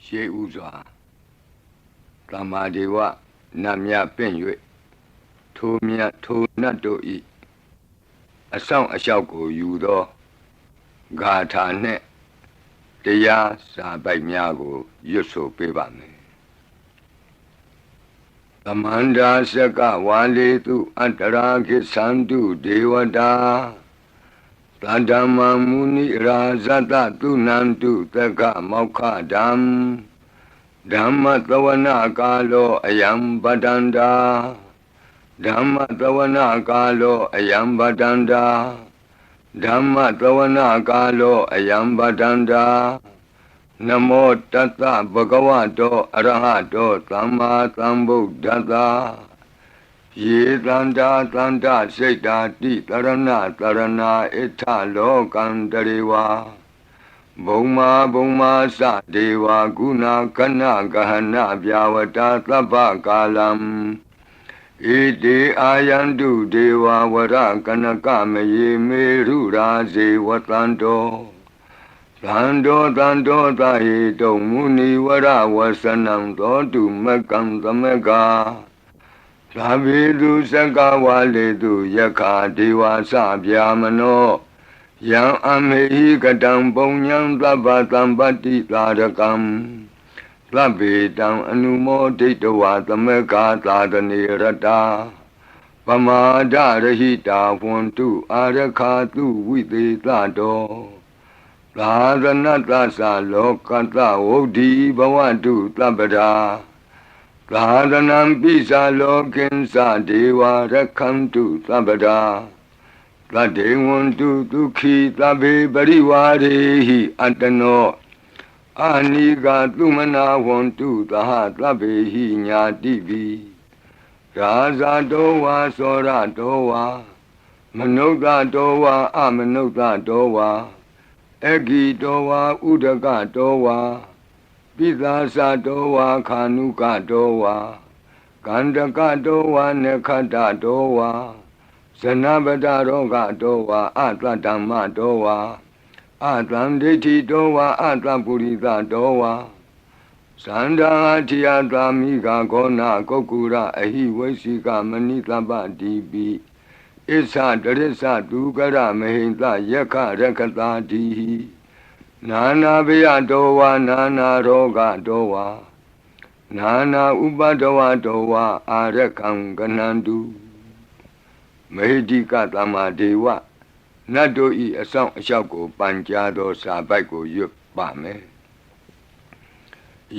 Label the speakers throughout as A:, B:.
A: ရှေးဥစွာသမ္မာဒေဝနတ်မြပင့်၍ထိုမြတ်ထိုနတ်တို့ဤအဆောင်အလျှောက်ကိုယူသောဂါထာနှင့်တရားစာပိုက်များကိုရွတ်ဆိုပေးပါမယ်သမန္တာစကဝါလေတုအတ္တရာခိသန္တုဒေဝတာသတ္တမမုနိရာဇတတုနန္တုသက္ကမောက္ခဓမ္မဓမ္မသဝနာကာလောအယံပတန္တာဓမ္မသဝနာကာလောအယံပတန္တာဓမ္မသဝနာကာလောအယံပတန္တာနမောတတ္တဗဂဝတောအရဟတောသမ္မာသမ္ဗုဒ္ဓတ္တယေတန္တာတန္တစိတ်တာတိတရဏတရဏဣထလောကံတရေဝါဘုံမာဘုံမာသဒေဝကုဏကနဂဟနဗျာဝတာသဗ္ဗကာလံဣတိအာယန္တုဒေဝဝရကနကမယေမေရုရာဇေဝတန္တောသန္တောသန္တောသဟေတုံမုနိဝရဝဆနံသောတုမကံသမကသာဘိတုစကဝါလေတုယက္ခာဒေဝသဗျာမနောယံအမေဟိကတံပုံညံသဗ္ဗသံပတ္တိသာရကံသဗ္ဗေတံအနုမောဒိတဝါသမကသာတနေရတာပမာဒရဟိတာဝန္တုအာရခာတုဝိသေသတောသာသနတ္တသလောကတ္တဝုဒ္ဓိဘဝတုသဗ္ဗရာသာသနံပိသလောကိဉ္စဒေဝရက္ခန္တုသဗ္ဗရာသတ္တေဝန္တုဒုက္ခိသဗ္ဗေပရိဝါရေဟိအတ္တနောအာနိကသုမနာဝန္တုသဟသဗ္ဗေဟိညာတိပိရာဇတောဝါသောရတောဝါမနုဿတောဝါအမနုဿတောဝါအဂိတောဝါဥဒကတောဝါပိသာသတောဝါခာနုကတောဝါကန္တကတောဝါနခတတောဝါဇနပတရောဂတောဝါအတ္တဓမ္မတောဝါအတ္တံဒိဋ္ဌိတောဝါအတ္တပုရိသတောဝါသန္တာထိယသာမိဂါဂောနာကုက္ကုရအဟိဝိသိကမဏိသဗ္ဗတိပိဣသတရိစ္ဆဒုက္ကရမဟိတယက္ခရက္ခတာတိဟိနာနာဘယတောဝါနာနာရောဂတောဝါနာနာဥပဒဝတောဝါအာရကံကနန္တုမေဟိတိကသမ္မာဒေဝနတ်တို့ဤအဆောင်အလျှောက်ကိုပန်ကြားသောစာပိုက်ကိုရွတ်ပါမယ်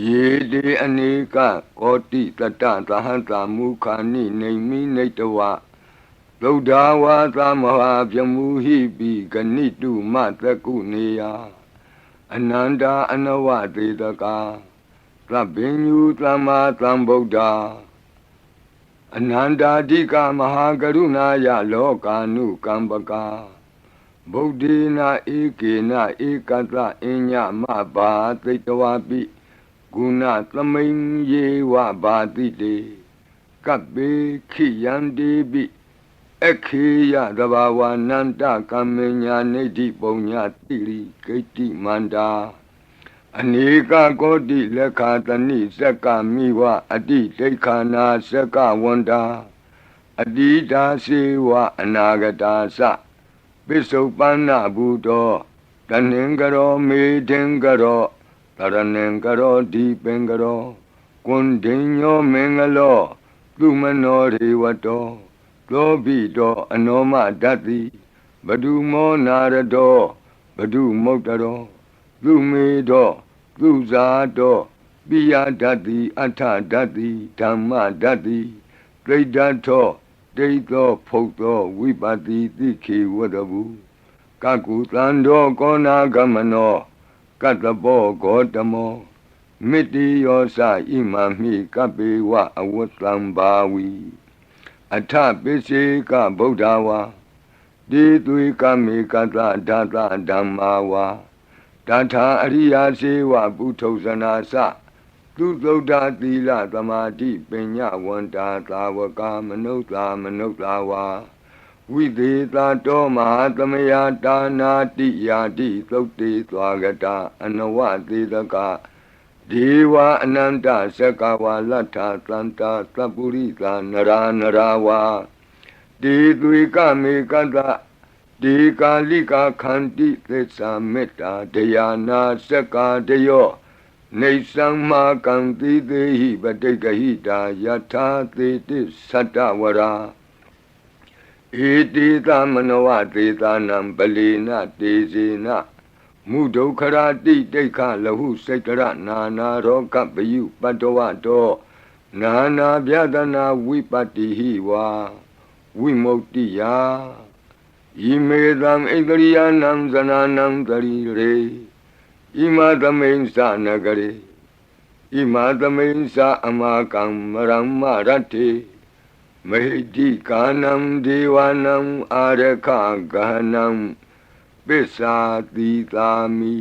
A: ယေတိအနေကကောတိတတ္တသဟတမုခာနိနေမိနေတဝသုဒ္ဓဝါသမဟာပြမူဟိပိဂဏိတုမတကုနေယအနန္တာအနဝသေတကာသဗ္ဗညုသမ္မာသမ္ဗုဒ္ဓအနန္တာဓိကမဟာကရုဏာယလောကာနုကမ္ပကာဗုဒ္ဓေနဧကေနဧကတအညမဘာသိတဝပိဂုဏသမိန်ယေဝဘာတိတေကပ္ပေခိယန္တိပိခေယသဘာဝနန္တကမ္မညာနေတိပုံညာတိရိဂိတိမန္တာအနေကကောတိလက်ခာတဏိစက္ကမိဝအတိဒိဋ္ဌာနာစက္ကဝန္တာအတိတာစေဝအနာဂတာသပိစုပန္နဘူတောတဏင်္ဂရောမေထင်္ဂရောတရဏင်္ဂရောဒီပင်္ဂရောကွန်ဒိညောမင်္ဂလောသူမနောရေဝတောသောဘိတောအနောမဓတ္တိဘဒုမောနာရတောဘဒုမုတ်တရောသူမေတောသူဇာတောပိယဓတ္တိအထဓတ္တိဓမ္မဓတ္တိဒိဋ္ဌထောဒိဋ္ဌောဖုတ်သောဝိပတိတိခေဝတ္တဗုကကုသန္တောကောနာဂမနောကတ္တပောဂေါတမောမိတိယောသဣမမိကပေဝအဝတ္တံဘာဝီအထပိစေကဗုဒ္ဓဝါတိသွေကမေကတဓာတဓမ္မာဝါတထာအရိယာစေဝပုထုဇနာသသူသုဒ္ဓသီလသမာဓိပညာဝန္တာသာဝကမနုဿာဝါဝိသေသတောမဟာသမယတာနာတိယာတိသုတ်တေသွားကတာအနဝသေတက ဒေဝအနန္တစကဝါလဋ္ဌသန္တာသပ္ပုရိသနရာနရာဝါဒေသွေကမေကတဒေကာလိကာခန္တိသစ္စာမေတ္တာဒယာနာစကာတယောနေသံမာကံတိသေဟိပတိကဟိတာယထာသေတိသတ္တဝရာဧတိသမနဝသေသနံပလီနတေဇေနမုဒုခရာတိတိခလဟုစိတ်တရနာနာရောကပယုပတ္တဝတောနာနာဗျဒနာဝိပတ္တိဟိဝါဝိမု ക്തി ယာဣမေသံဣန္ဒရိယနံဇနာနံတရိရေဣမသမိန်သနဂရေဣမသမိန်သအမကံမရမရတ္တိမဟိတိကာနံဒေဝနံအာရခဂဟနံပိစ္ဆာတိသာမိ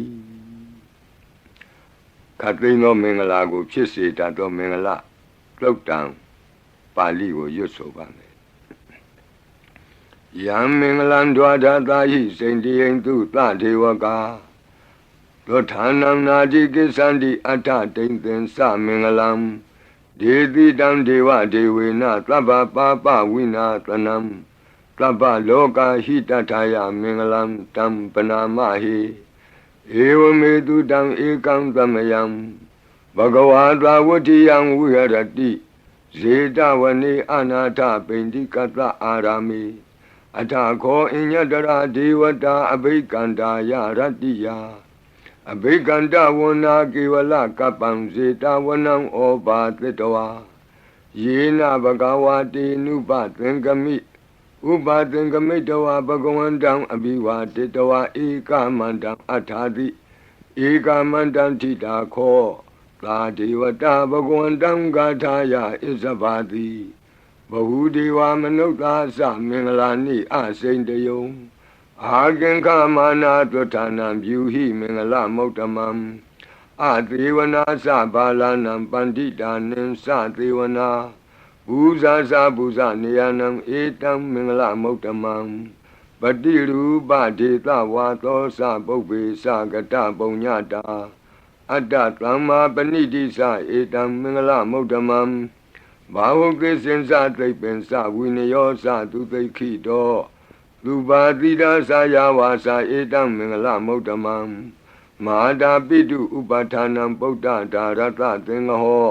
A: ခတ်သိမ်းသောမင်္ဂလာကိုဖြစ်စေတတ်သောမင်္ဂလာသုတ်တံပါဠိကိုရွတ်ဆိုပါမယ်ယံမင်္ဂလံဒွါဒသာဟိစိန္တိယံသူသဒေဝကာသောဌာနံနာတိကိသန္တိအတ္ထတိန်သင်္စမင်္ဂလံဒေတိတံဒေဝဒေဝေနသဗ္ဗပါပဝိနာသနံသဗ္ဗလောကဟိတထာယမင်္ဂလံတံပနာမဟိဧဝမေတုတံဧကံသမယံဘဂဝါသဝတ္တိယံဝိဟရတိဇေတဝနေအနာထပိန္တိကတအာရာမိအထာခောအညတရာဒေဝတာအဘိကန္တာယရတ္တိယအဘိကန္တဝနာကေဝလကပ္ပံဇေတဝနံဩဘာသတ္တဝါယေနဘဂဝါတေနုပသင်္ကမိဥပသင်္ကမိတဝါဘဂဝန္တံအဘိဝါတေတဝါဧကမန္တံအထာတိဧကမန္တံထိတာခောသာဒေဝတာဘဂဝန္တံဂါထာယဣဇဘာတိဘဟုဒေဝမနုဿာသမင်္ဂလာနိအစိန်တယုံအာကင်္ခမာနာတွဋ္ဌာနံပြုဟိမင်္ဂလမௌတမံအသေဝနာသဘာလနံပန္တိတာနိသသေဝနာဘူဇာသဘူဇနေယနံဧတံမင်္ဂလမௌတမံပတိရူပဒေသဝါသောသပုပ္ပေသကတပုံညတာအတ္တသမ္မာပဏိတိသဧတံမင်္ဂလမௌတမံဘာဝကိစင်္စသိပ္ပင်္စဝိနယောသသူသိခိတောလူပါတိဒါသာယဝါစာဧတံမင်္ဂလမௌတမံမဟာတာပိတုဥပဌာနံပုဒ္ဒဒါရတသင်္ဃဟော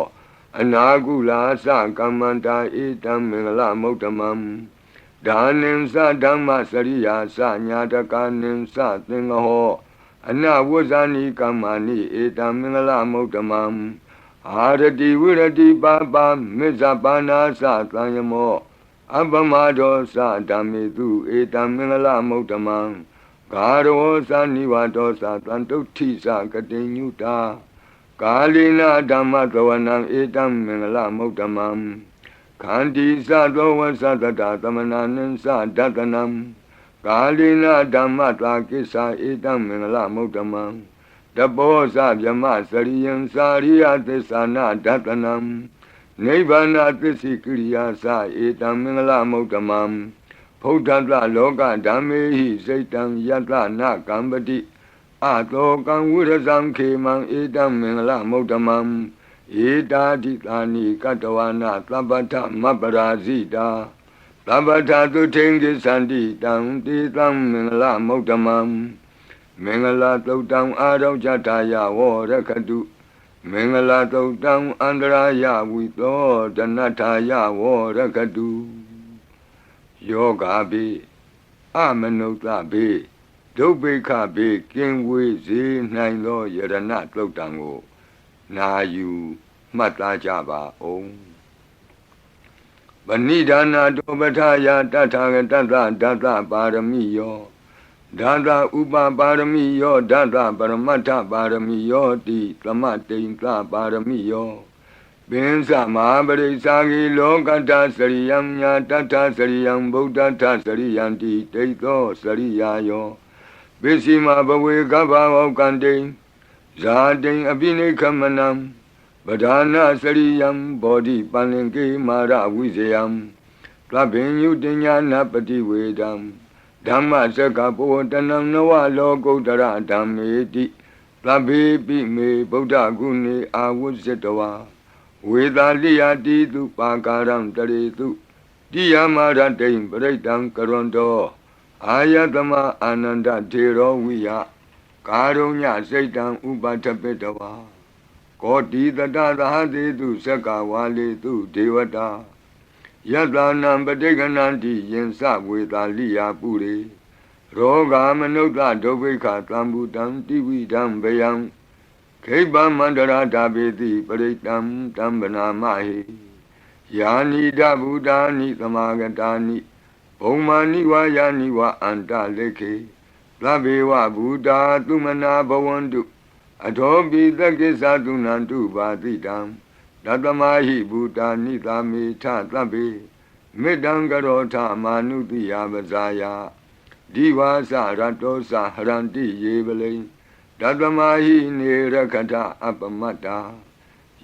A: အနာကုလာသကမ္မန္တာဧတံမင်္ဂလမௌတမံဒါနိသဓမ္မစရိယာသညာတကာနိသသင်္ဃဟောအနဝဇ္ဇာနိကမ္မာနိဧတံမင်္ဂလမௌတမံအာရတိဝိရတိပါပါမေဇပါနာသသံယမောအပမဒောသဓမ္မေတုဧတံမင်္ဂလမௌတမံဂါရောသနိဝါဒောသတံတုဋ္ဌိသကတိညုတာကာလိနာဓမ္မသဝနံဧတံမင်္ဂလမௌတမံခန္တီသသောဝသတတသမနာနိသဒတနံကာလိနာဓမ္မတာကိစ္ဆာဧတံမင်္ဂလမௌတမံတဘောဇဗြမစရိယံစာရိယသစ္ဆာနာဒတနံနိဗ္ဗာနသစ္စိကိရိယာသဧတံမင်္ဂလမௌတမံဖုဒ္ဓတလောကဓမ္မေဟိစိတ်တံယတနာကံပတိအတောကံဝိရဇံခေမံဧတံမင်္ဂလမௌတမံဧတာတိသာနိကတဝနာသဗ္ဗထမပရာဇိတာသဗ္ဗထသုထိန်ကိသန္တိတံတေတံမင်္ဂလမௌတမံမင်္ဂလာသုတ်တံအာရောဇတာယဝရခတုမင်္ဂလာသုတ်တံအန္တရာယဝိသောဒနထာယဝရခတုယောဂါပိအမနုဿပိဒုဗ္ဗေခပိကင်ဝေစေနိုင်သောယရဏသုတ်တံကိုနာယူမှတ်သားကြပါအောင်ဗဏိဒါနာတောပဋ္ဌာယတထာဂတသဒသပါရမိယောဒါသဥပပါရမိယောဒါသပရမတ္ထပါရမိယောတိသမတိန်သပါရမိယောပင်စမဟာပရိစ္ဆာဂိလောကတ္တစရိယံညာတတ္ထစရိယံဗုဒ္ဓတ္ထစရိယံတိတိသောစရိယာယောပစ္စည်းမဘဝေကဗ္ဗဝကံတိဇာတိအပိနိခမနံပဓာနာစရိယံဘောဓိပန္လင်ကေမာရဝိဇယံသဗ္ဗညုတညာနပတိဝေဒံဓမ္မစကပောတနံနဝလောကုတ္တရဓမ္မေတိ သဗ္ဗေပိမေဗုဒ္ဓဂုဏေအာဝုဇ္ဇတဝါဝေသာလိယတိတုပါကာရံတရေတုတိယမရတိံပရိတံကရွန်တောအာယတမအာနန္ဒထေရောဝိယကာရုညစိတ်တံဥပထပိတဝါကောတိတတသဟတိတုသက္ကဝါလေတုဒေဝတာယတနံပဋိက္ခဏန္တိယင်္စဝေသာလိယပုရိရောဂာမနုဿဒုဗ္ဗိခသံဗုတံတိဝိဒံဗယံခိဗ္ဗမန္တရာဓာပေတိပရိတံတံဗနာမဟိယာနိဒဗုဒာနိသမာဂတာနိဘုံမာနိဝါယာနိဝါအန္တလေခေသဗ္ဗေဝဗုဒာသုမနာဘဝန္တုအထောပိသက္ကိသသုနန္တုပါတိတံတတမဟိဗုဒာနိသာမေထသဗ္ဗေမေတ္တံကရောထမာနုတိယပဇာယဒီဝါစရတောစဟရန္တိယေပလိတတမဟိနေရခထအပမတ္တာ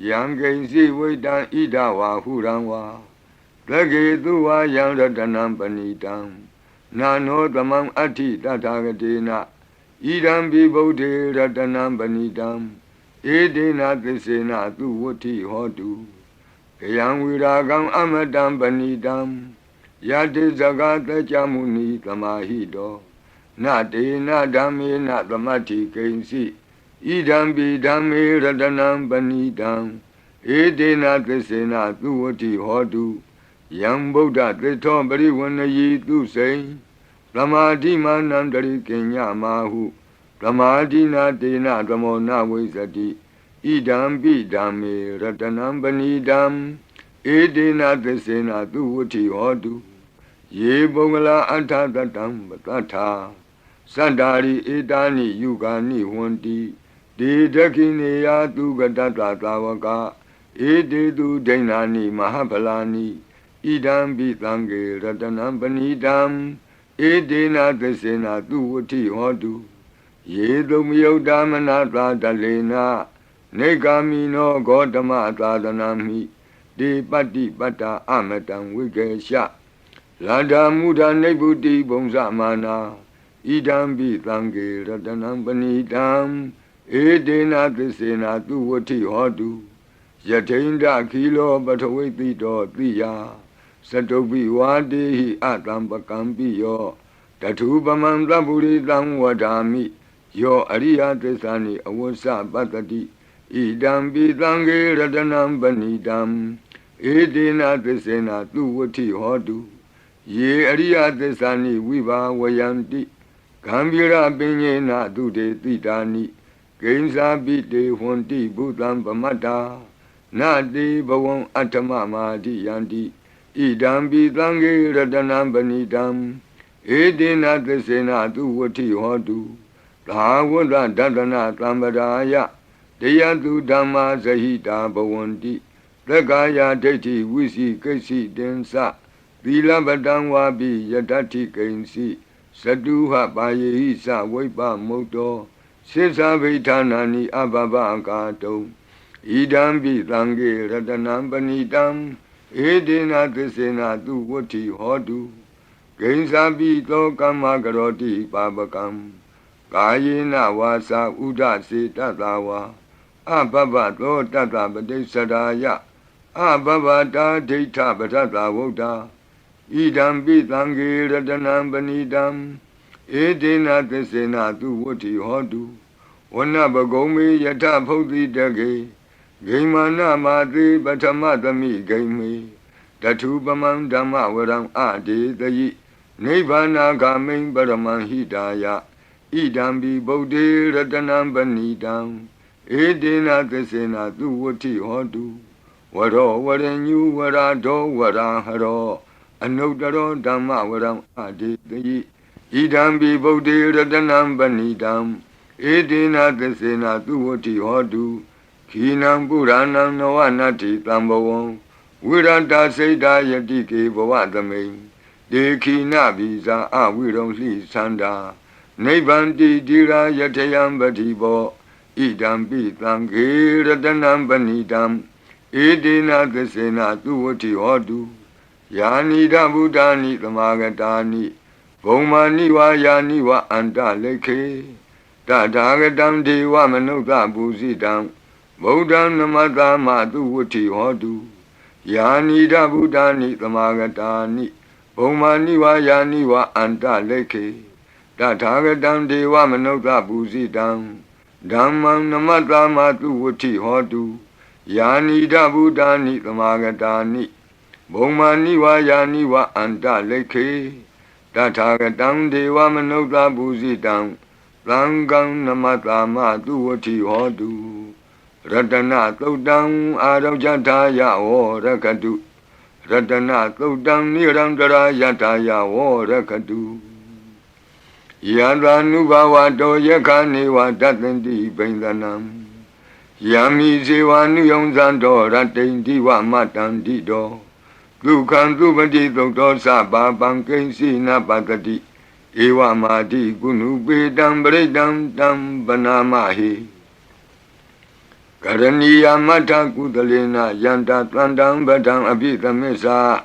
A: ယံကိဉ္စီဝိတံဣဒဝါဟုရံဝါသကေတုဝါယံရတနံပဏိတံနာနောသမံအဋ္ဌိတထာဂတေနဣဒံပိဗုဒ္ဓေရတနံပဏိတံဧဒေနသစ္စေနသူဝဋ္ဌိဟောတုကယံဝိရာဂံအမတံပဏိတံယတိဇဂတကြမုနိသမာဟိတောနတေနဓမ္မေနသမတ္ထိကိဉ္စီဣဒံပိဓမ္မေရတနံပဏိတံဧဒေနသစ္စေနသူဝဋ္ဌိဟောတုယံဗုဒ္ဓသစ္ထောပရိဝဏယီသူစိံသမာဓိမာနံတရိကိညမာဟုသမာဓိနာတေနသမောနဝိဇ္ဇတိဣဒံပိဓမ္မေရတနံပဏိတံဧဒေနသစ္စေနသူဝဋ္ဌိဟောတုယေပုဂ္ဂလာအထတတံပတ္ထာသတ္တာရိဧတာနိယုဂာနိဝန္တိဒေဒခိနေယသူကတတသာဝကဧတေတုဒိဏာနိမဟာဖလာနိဣဒံပိသံဃေရတနံပဏိတံဧဒေနသစ္စေနသူဝဋ္ဌိဟောတုယေတုမယုတ်တမနာသာတလေနနေဂာမိနောဂေါတမသာသနာမိဒေပတ္တိပတ္တာအမတံဝိကေရှလန္ဒာမုဒာနိဗ္ဗုတိဘုံဇမာနာဣဒံပိသံဃေရတနံပဏိတံဧဒေနသစ္စေနသူဝဋ္ဌိဟောတုယထိန္ဒခိလောပထဝိတိတောတိယသတုပိဝါတေဟိအတံပကံပိယောတထုပမံသဗ္ဗုရိတံဝဒာမိယောအရိယသစ္စာနိအဝဆပတ္တိဣဒံပိသံဃေရတနံပဏိတံဧဒေနသစ္စေနသူဝဋ္ဌိဟောတုယေအရိယသစ္စာနိဝိဘာဝယန္တိဂံဗီရပညေနသူတေတိတာနိကိဉ္စာပိတေဟွန်တိဘုသံပမတ္တာနတေဘဝံအဋ္ဌမမာတိယန္တိဣဒံပိသံဃေရတနံပဏိတံဧဒေနသစ္စေနသူဝဋ္ဌိဟောတုသာဝတ္တဒတနာသံပဒါယတရားသူဓမ္မာဇဟိတာဘဝန္တိသက္ကာယဒိဋ္ဌိဝိစီကိစ္စိတင်္စသီလပတံဝါပိယတ္ထိကိဉ္စီသတုဟပါယေဟိသဝိပ္ပမုတ်တောစိစ္ဆာဗိဌာနာနိအဘဘကာတုံဣဒံပိသံဃေရတနံပဏိတံဧဒေနသစ္စေနသူဝဋ္ဌိဟောတုကိဉ္စာပိသောကမ္မကရောတိပါပကံကာယေနဝါစာဥဒစေတတဝါအဘဘသောတတပတိစ္ဆရာယအဘဘတာဒိဋ္ဌပထတဝုဒ္ဓဣဒံပိသံဃေရတနံပဏိတံဧဒေနသစ္စေနသူဝဋ္ဌိဟောတုဝနပဂုံမေယထဖုတ်တိတကေဂိမာနမာတိပထမသမိဂိမေတထုပမံဓမ္မဝရံအဒေတယိနိဗ္ဗာနာဂမိံပရမံဟိတာယဣဒံပိဗုဒ္ဓေရတနံပဏိတံဧဒေနသစ္စေနသူဝဋ္ဌိဟောတုဝရောဝရညုဝရာဒောဝရာဟရောအနုတ္တရောဓမ္မဝရံအဒေတယိဣဒံပိဗုဒ္ဓေရတနံပဏိတံဧဒေနသစ္စေနသူဝဋ္ဌိဟောတုခိနံပုရဏံနဝနတ္ထိတံဘဝံဝိရတစိတ်တာယတိကေဘဝသမိန်ဒေခိနဗိဇာအဝိရုံလှိသန္တာနိဗ္ဗန္တိတိရာယထယံပတိဘောဣဒံပိသံဃေရတနံပဏိတံဧဒေနသစ္စေနသူဝဋ္ဌိဟောတုယာနိဒဗုဒ္ဓာနိသမာဂတာနိဘုံမာနိဝါယာနိဝအန္တလေခေသ Tatagatam Deva Manuta Busidam Bodhan Namadama Duvuti Hodu Yanida Buddhani Tamagatani Bomani wa Yani wa Anta Leke Tatagatam Deva Manuta Busidam Dhammam Namadama Duvuti Hodu Yanida Buddhani Tamagatani Bomani wa Yani wa Anta Leke Tatagatam Deva Manuta Busidam Langam Namatama Duvati Hodu Ratana Todang Arajataya O Rakadu Ratana Todang Nirandara Yataya O Rakadu Yadanubawa Do Yakani wa Datandi Bendanam Yami Zewanu Yonzando Ratendi wa Matandi Do Dukan Dubadi Doktor Saba Bankensi Napatati Ewa Madi Gunu Bedam Bredam Dam Banamahi Karaniya Mata Kudalena Yanta Tlandam Badam Abita Mesa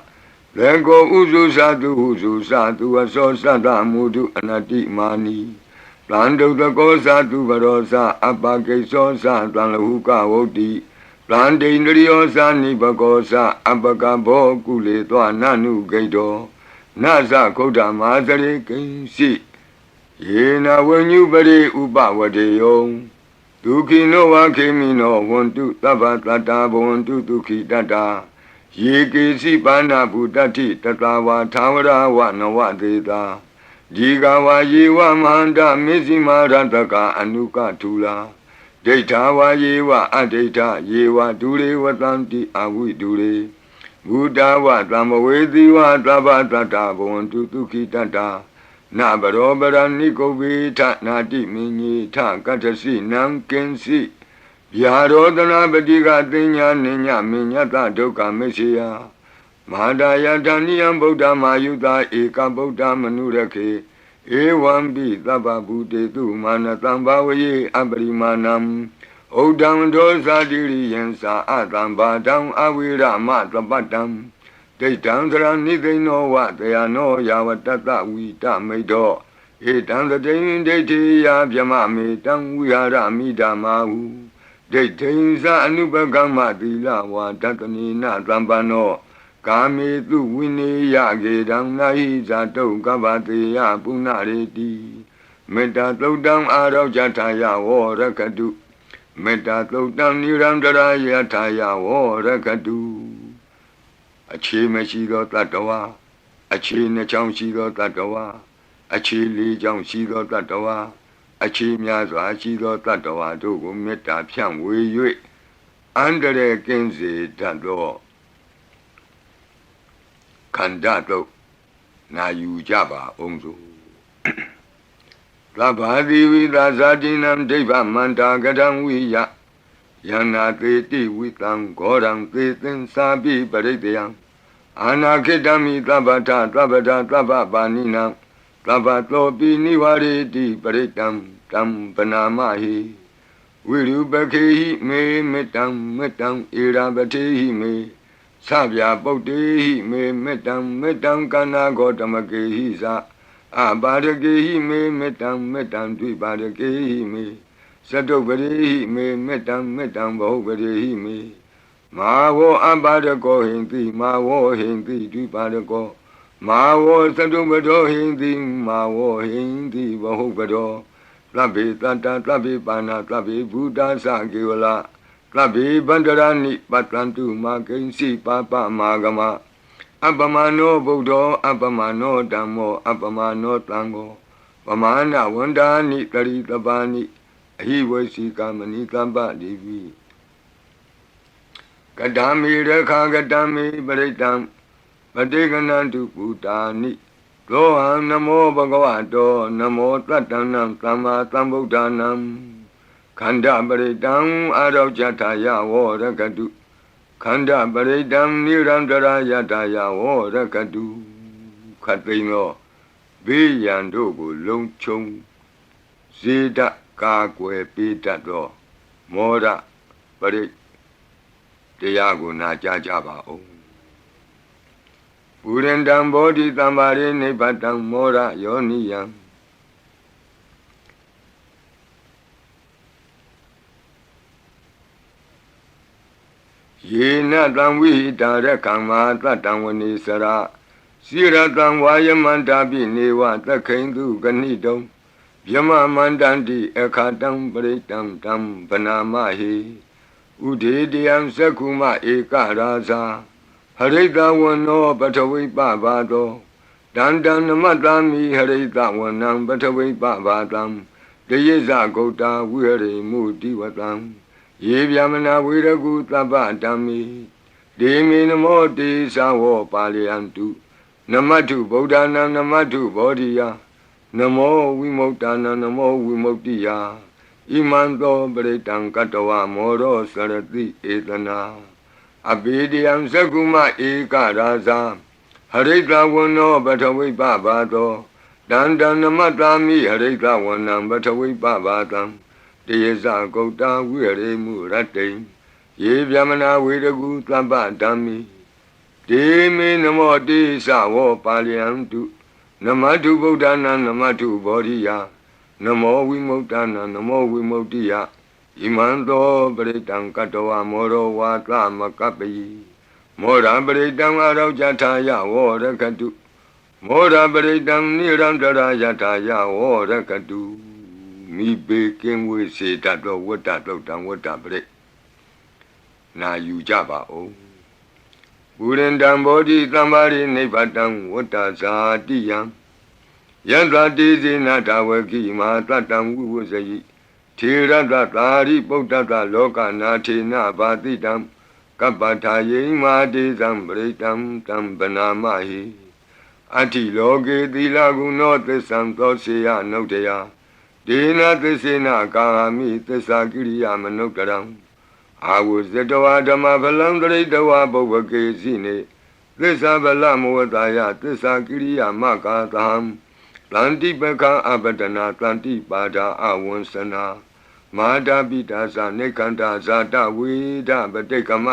A: Lego Uzu Sadu Aso Sada Mudu Anati Mani Plando the Gosa to Barosa Abake Sosa Tlanhuka Woti Plande Indriosa Nibagosa Abakabo Kule Nanu Gaido Nasa Koda Mazare Kinsi Yena when you bade Uba Wadeyo Duki no Wakimino want to Tabatata want to Duki Dada Yiki Sipana Budati Tatawa Tawara Wanawa Deda Jigawa Yewa Manda Mizima Rantaka Anuka Tula Detawa Yewa Adeta Yewa Dure Watanti Awi Dure Buddha wa Dhamawedi wa Dhabhatata Bhavantu Tukhi Tata Nabarobara Nikobita Nati Minyi Ta Katasi Namkensi Yarodana Badiga Dinya Ninya Minyata Doka Meshiya Mahadaya Dhaniyam Buddha Mayuta Eka Buddha Manurake Ewambi Dhaba Bhute Tu Manatambavaye Abarimanam Odam dosa diri yensa atam badam awira matapatam Deitam dara nidino wa dayano yavatata vita medo Etam the dain deiti ya vyamame tam vihara midamahu Deitinsa anubagama dila wa tatanina tambano Kame tu vini yagedam nahi zato gavate ya punareti Meta todam arav jataya o rakadu Meta Todam Nirandara Yataya O Rakadu Achi Meshido Tatawa Achi Nacham Shido Tatawa Achi Li Jam Shido Tatawa Achi Myaza Shido Tatawa Dogo Meta Piang Wei Yue Andere Kenzi Tando Kandato Na Yujaba Onzo Labhadi Vidazadinam Deva Manta Gadam Viya Yana Teti Vitam Goram Tetin Sabi Paritayam Anakitami Tabata Tabata Tababaninam Tabatopi Nivareti Paritam Tam Panamahi Virubakehi Me Metam Irabatehi Me Sabya Bhaktehi Me Metam Kana Gotamakehi Sa Abadakehi me metam dvibadakehi me Sadobadakehi me metam bahubadakehi me Mavo abadako hindi mavo hindi dvibadako Mavo sadobado hindi mavo hindi bahubado Tlabi tata tlabi pana tlabi buddha sakivala Tlabi bandarani patlantu makensi papa magama Abamano Buddha, Abamano Dhammo, Abamano Tango, Vamana Wandani Karitabani, he was Sikamani Tamba Divi. Kadami Reka Gadami Baritam, Padiganantu Putani, Loham Namo Bhagavato, Namo Tatanam Tama Tambudhanam, Kanda Baritam Arav Jataya Varakadu. Kanda Baridam Nirandara Yataya O Rakadu Katino Biyandogo Longchong Zida Kakwe Pitato Mora Barit Tiago Najajaba O Urendam Bodhi Tambari Nipatam Mora Yoniyam ယေနတံဝိဟိတာရကံမာတတံဝနေစရာစိရတံဝါယမန္တာပိနေဝသခိန်တုကဏိတုံဗျမမန္တန္တိအခါတံပရိတံတံဗနာမဟိဥဒေတယံသက္ခုမဧကရာဇာဟရိတဝနောပထဝိပဘာသောတန္တံနမတ္တမိဟရိတဝနံပထဝိပဘာတံတယေဇဂௌတာဝိဟရိမုတိဝတံယေဗျမနာဝေရကုသဗ္ဗဓမ္မိဒေမေနမောတေသဝောပါလယန္တုနမတုဗုဒ္ဓနာနမတုဘောဓိယနမောဝိမု ക്ത နာနမောဝိမု ക്തി ယဣမံသောပရိတံကတဝမောရောစရတိဧတနာအဘိဓိယံသက္ကုမဧကရာဇာဟရိတဝနောပထဝိပဘာသောတန္တံနမတ္တာမိဟရိတဝနံပထဝိပဘာတံတယေဇဂௌတာဝိဟရိမုရတ္တိယေဗျမနာဝေရကုသဗ္ဗဓမ္မိဒေမေနမောတိသဝောပါလယန္တုနမတုဗုဒ္ဓနာနမတုဘောဓိယနမောဝိမု ക്ത နာနမောဝိမု ക്തി ယဣမံသောပရိတံကတဝမောရောဝါသမကပ္ပိမောရပရိတံအရောကြထာယဝောရကတုမောရပရိတံနိရန္တရာယထာယဝောရကတုမိဘေကင်းဝေစေတတ်သောဝတ္တတုတ်တံဝတ္တပရိနာယူကြပါဦးပုရိန္တံဘောဓိသမ္မာရိနိဗ္ဗတံဝတ္တဇာတိယံယန္တတိဇေနတဝကိမာတတံဝိဝဇယိထေရတသာရိပုတ္တတလောကနာထေနဘာတိတံကပ္ပထာယိမာတေဇံပရိတံတံဗနာမဟိအတ္တိလောကေသီလဂုဏောသစ္ဆံသောစေယနုတ္တယဒေနသစ္စေနကာမိသစ္စာကိရိယာမနုဿရံအာဝဇတဝဓမ္မဖလံတရိတဝဘုဗ္ဗကေစီနေသစ္စာဗလမဝတယသစ္စာကိရိယာမကာသံတန္တိပကံအပတနာတန္တိပါဒာအဝံစနာမာတာပိတာသနေကန္တာဇာတဝေဒပတိကမ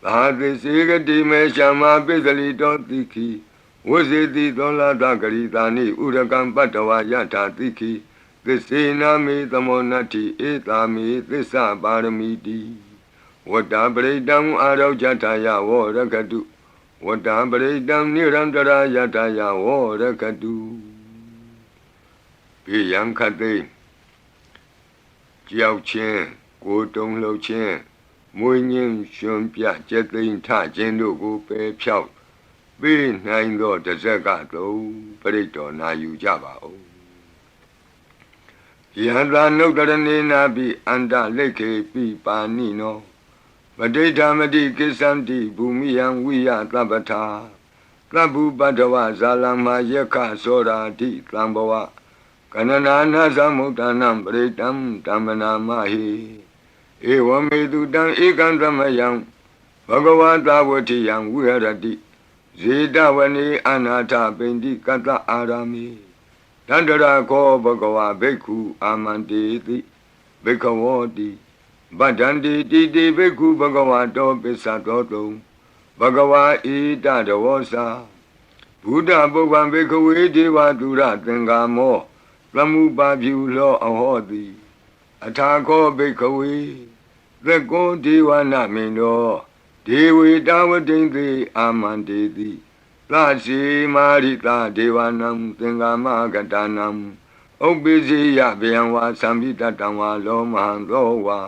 A: သာသိစေကတိမေရှမပိစလိတောတိခိဝဇေတိသောလာတဂရိတာနိဥရကံပတ္တဝါယထာတိခိသစ္စေနာမေသမောနတ္တိဧတာမေသစ္စာပါရမီတိဝတ္တပရိတံအာရောကြထာယဝောရကတုဝတ္တပရိတံနိရန္တရာယထာယဝောရကတုဘေယံခတိကြောက်ခြင်းကိုယ်တုံလှုပ်ခြင်းမွေးငင်းရှင်ပြကျက်သိမ်းထခြင်းတို့ကိုပယ်ဖြောက်ပေးနိုင်သောတဇက်ကသုံးပရိတော်နာယူကြပါဦးယန္တာနုတ္တရဏေနာပိအန္တလိခေပိပါဏိနောပဋိဋ္ဌာမတိကိစ္ဆန္တိဘူမိယံဝိယသဗ္ဗထာသဗ္ဗုပတ္တဝဇာလမယက္ခသောရာတိသံဘဝကနနာနာသမုဒ္ဒနံပရိတံတမ္မနာမဟိဧဝမေတုတံဧကံသမယံဘဂဝတာဝတိယံဝိဟရတိဇေတဝနေအနာထပိန္တိကတ္တအာရမိတန္တရာခောဘဂဝဘိက္ခုအာမန္တေတိဘိက္ခဝောတိဗဒ္ဒန္တိတိတိဘိက္ခုဘဂဝတောပစ္စတောတုံဘဂဝါဣတတဝောစာဘုဒ္ဓပုဗ္ဗံဘိက္ခဝေဒေဝတုရသင်္ကာမောသမုပါပြုလောအဟောတိအထာခောဘိက္ခဝေသက္ကောဒေဝနာမိန်တောဒေဝေတာဝတိံသေအာမန္တေတိသစီမာရိတာဒေဝနံသင်္ကာမကတနံဥပ္ပိစီယဗျံဝါသံပိတတံဝါလောမဟံသောဝါ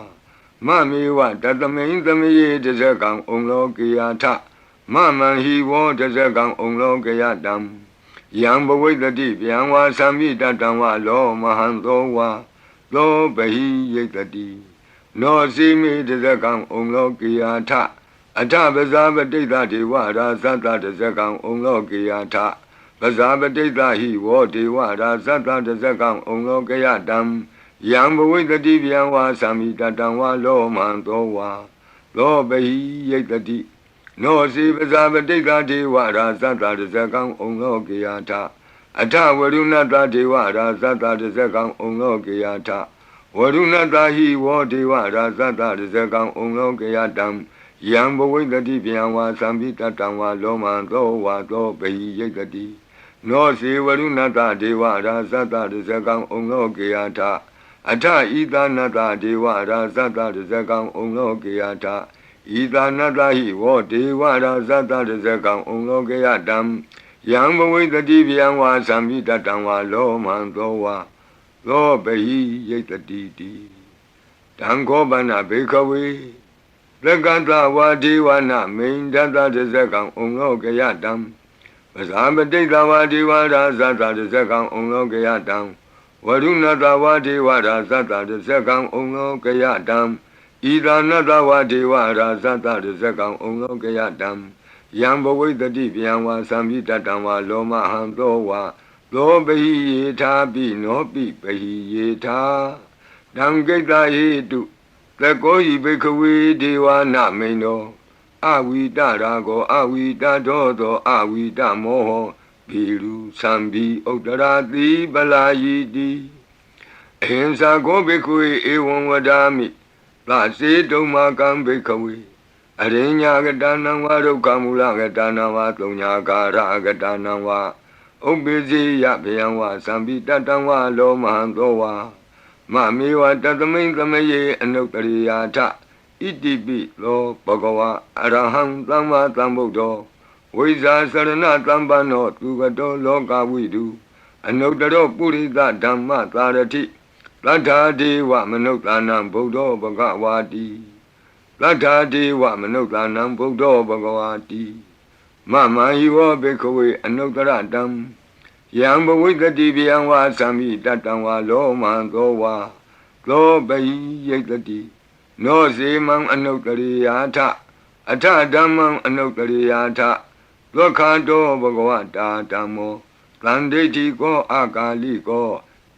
A: မမေဝတတမိန်သမယေတဇကံဩလောကေယထမမံဟိဝောတဇကံဩလောကေယတံယံဘဝိတတိဗျံဝါသံပိတတံဝါလောမဟံသောဝါသောဘဟိယိတတိနောစီမေတဇကံဩလောကေယထအထပဇာပတိတ္တဒေဝရာဇတတဇကံဩလောကေယထပဇာပတိတ္တဟိဝောဒေဝရာဇတတဇကံဩလောကေယတံယံဘဝိတတိဗျံဝါသံမိတတံဝါလောမံသောဝါသောဘဟိယိတတိနောစီပဇာပတိတ္တဒေဝရာဇတတဇကံဩလောကေယထအထဝရုဏတဒေဝရာဇတတဇကံဩလောကေယထဝရုဏတဟိဝောဒေဝရာဇတတဇကံဩလောကေယတံယံဘဝိတတိဗျံဝါသံပိတတံဝါလောမံသောဝါသောဘဟိယိတတိနောစေဝရုဏတဒေဝရာဇတတဇကံဩလောကေယထအထဣသနတဒေဝရာဇတတဇကံဩလောကေယထဣ ဤသာနတဟိဝောဒေဝရာဇတတဇကံဩလောကေယတံယံဘဝိတတိဗျံဝါသံမိတတံဝါလောမံသောဝါသောပဟိယိတတိတိတံခောပနဘေခဝေသက္ကတဝါဒေဝနာမိန်တတတဇကံဩလောကေယတံပဇာပတိတဝါဒေဝရာဇတတဇကံဩလောကေယတံဝရုဏတဝါဒေဝရာဇတတဇကံဩလောကေယတံဣဒာနတဝါဒေဝရာဇတတဇကံဩလောကေယတံယံဘဝိတတိဗျံဝါသံမိတတံဝါလောမဟံသောဝါသောပဟိယေထာပိနောပိပဟိယေထာတံကိတ္တဟေတုသကောယိဘိခဝေဒေဝနာမိန်သောအဝိတရာကောအဝိတတောသောအဝိတမောဟဘီရုသံဘီဥတ္တရာတိပလာယိတိအဟိံစာကောဘိခဝေဧဝံဝဒာမိသစေတုံမာကံဘိခဝေအရိညာကတနံဝါဒုက္ခမူလကတနံဝါသုံးညာကာရကတနံဝါဥပ္ပိစေယဗယံဝါသံပိတတံဝါလောမဟံသောဝါမမေဝတသမိန်သမယေအနုတ္တရိယာထဣတိပိလောဘဂဝါအရဟံသမ္မာသမ္ဗုဒ္ဓောဝိဇာစရဏသမ္ပန္နောသူကတောလောကဝိတုအနုတ္တရောပုရိသဓမ္မသာရတိသတ္ထာဒေဝမနုဿာနံဗုဒ္ဓောဘဂဝါတိသတ္ထာဒေဝမနုဿာနံဗုဒ္ဓောဘဂဝါတိမမဟိဝောဘိခဝေအနုတ္တရတံယံဘဝိတတိဗျံဝါသံမိတတံဝါလောမံသောဝါသောပဟိယိတတိနောစေမံအနုတ္တရိယာထအထဓမ္မံအနုတ္တရိယာထသောခန္တောဘဂဝတာဓမ္မောသန္တိတိကောအာကာလိကော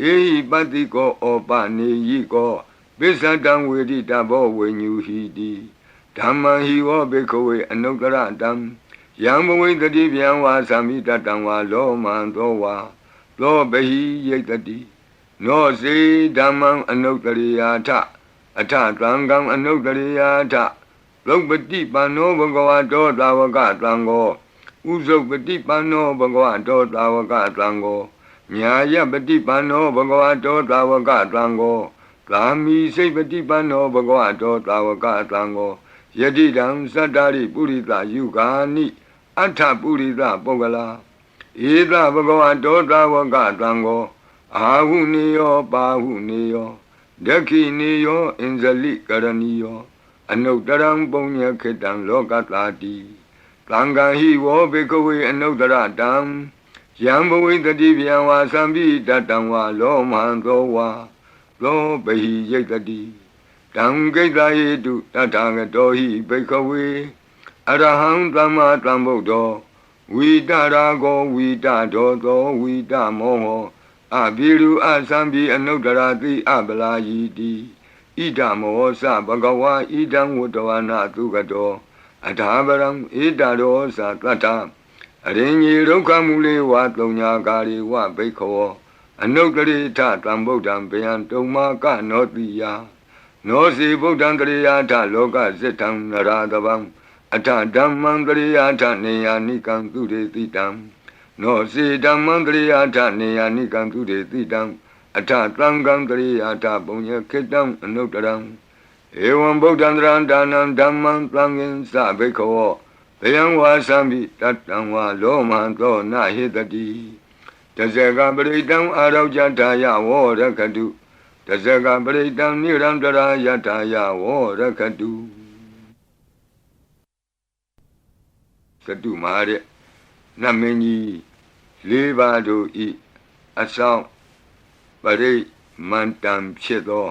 A: ဧဟိပတ္တိကောဩပနေယိကောပိစ္ဆတံဝေတိတဘောဝိညူဟိတိဓမ္မံဟိဝောဘိခဝေအနုတ္တရတံယံဘဝိတတိဗျံဝါသံမိတတံဝါလောမံသောဝါသောပဟိယိတတိနောစေဓမ္မံအနုတ္တရိယာထအထသံဃံအနုတ္တရိယာထလုပတိပန္နောဘဂဝတောသာဝကသံဃောဥဇုပတိပန္နောဘဂဝတောသာဝကသံဃောညာယပတိပန္နောဘဂဝတောသာဝကသံဃောသာမိစိတ်ပတိပန္နောဘဂဝတောသာဝကသံဃောယတိတံသတ္တရိပုရိသယုဂာနိအထပုရိသပုဂ္ဂလာဧသဘဂဝတောသာဝကသံဃောအာဟုနေယောပါဟုနေယောဒက္ခိနေယောအင်ဇလိကရဏီယောအနုတ္တရံပုညခေတံလောကတာတိသံဃာဟိဝောဘေကဝေအနုတ္တရတံယံဘဝိတတိဗျံဝါသံပိတတံဝါလောမံသောဝါသောပဟိယိတတိတံကိတ္တဟေတုတထာဂတောဟိဘေကဝေအရဟံသမ္မာသမ္ဗုဒ္ဓောဝိတရာကောဝိတဒောသောဝိတမောဟောအဘိရုအသံပိအနုတ္တရာတိအပလာယိတိဣဒမောသဘဂဝါဣဒံဝတ္တဝနာသုကတောအထာပရံဣဒရောသတတ္ထအရိညေဒုက္ခမူလေဝသုံးညာကာရိဝဘိခောအနုတ္တရိထတံဗုဒ္ဓံဗျံတုံမာကနောတိယနောစီဗုဒ္ဓံတရိယာထလောကဇိတံနရာတဗံအထဓမ္မံတရိယာထနေယာနိကံသူရေတိတံနောစီဓမ္မံတရိယာထနေယာနိကံသူရေတိတံအထသံဃံတရိယာထပုညခေတံအနုတ္တရံဧဝံဗုဒ္ဓံတရံဒါနံဓမ္မံသံဃင်္စဘိခောဘယံဝါသံပိတတံဝါလောမံသောနဟိတတိတဇဂပရိတံအာရောကြထာယဝောရခတုတဇဂပရိတံနိရံတရာယထာယဝောရခတုသတုမာရဲ့နမင်းကြီးလေးပါးတို့ဤအဆောင်ပရိမန္တံဖြစ်သော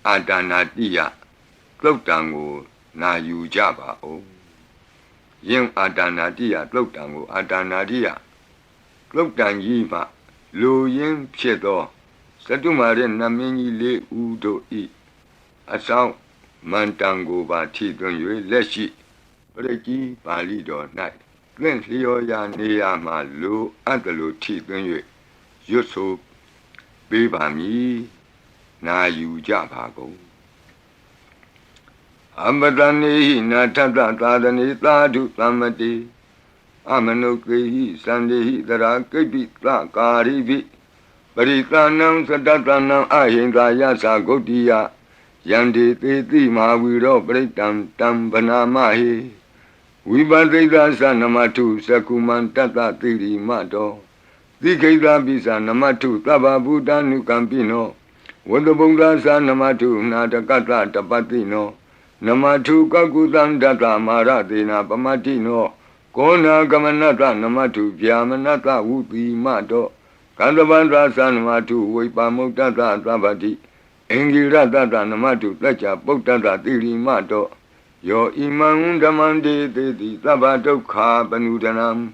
A: အာဒါနာတိယသုတ်တံကိုနာယူကြပါဦးယင်အာဒါနာတိယသုတ်တံကိုအာဒါနာတိယသုတ်တံကြီးမှလူရင်းဖြစ်သောသတုမာရဲ့နမင်းကြီးလေးဦးတို့ဤအဆောင်မန္တံကိုပါထိသွင်း၍လက်ရှိပရိကြီးပါဠိတော်၌သင်လျော်ရာနေရာမှာလူအပ်တယ်လို့ထိသွင်း၍ရွတ်ဆိုပေးပါမည်နာယူကြပါကုန်အမတနေဟိနာထတသာသနေသာဓုသမ္မတိအမနုကေဟိသန္တေဟိတရာကိပိသကာရိပိပရိသနံသတ္တနံအဟိန္ဒာယသဂုတ်တိယ Yandi Titi Maviro Britam Tam Banamahi Vibadita Sanamatu Sakuman Tata Tiri Mato Dikeda Bisa Namatu Taba Buddha Nukampino Wadabunga Sanamatu Natakata Tapatino Namatu Kakutan Data Maratina Pamatino Kona Gamanata Namatu Vyamanata Uti Mato Kandavandra Sanamatu Vipamutata Tabati Engirata Namatu Tacha Potata Tiri Mato Yo Imam Damande Teti Tabato Ka Panudanam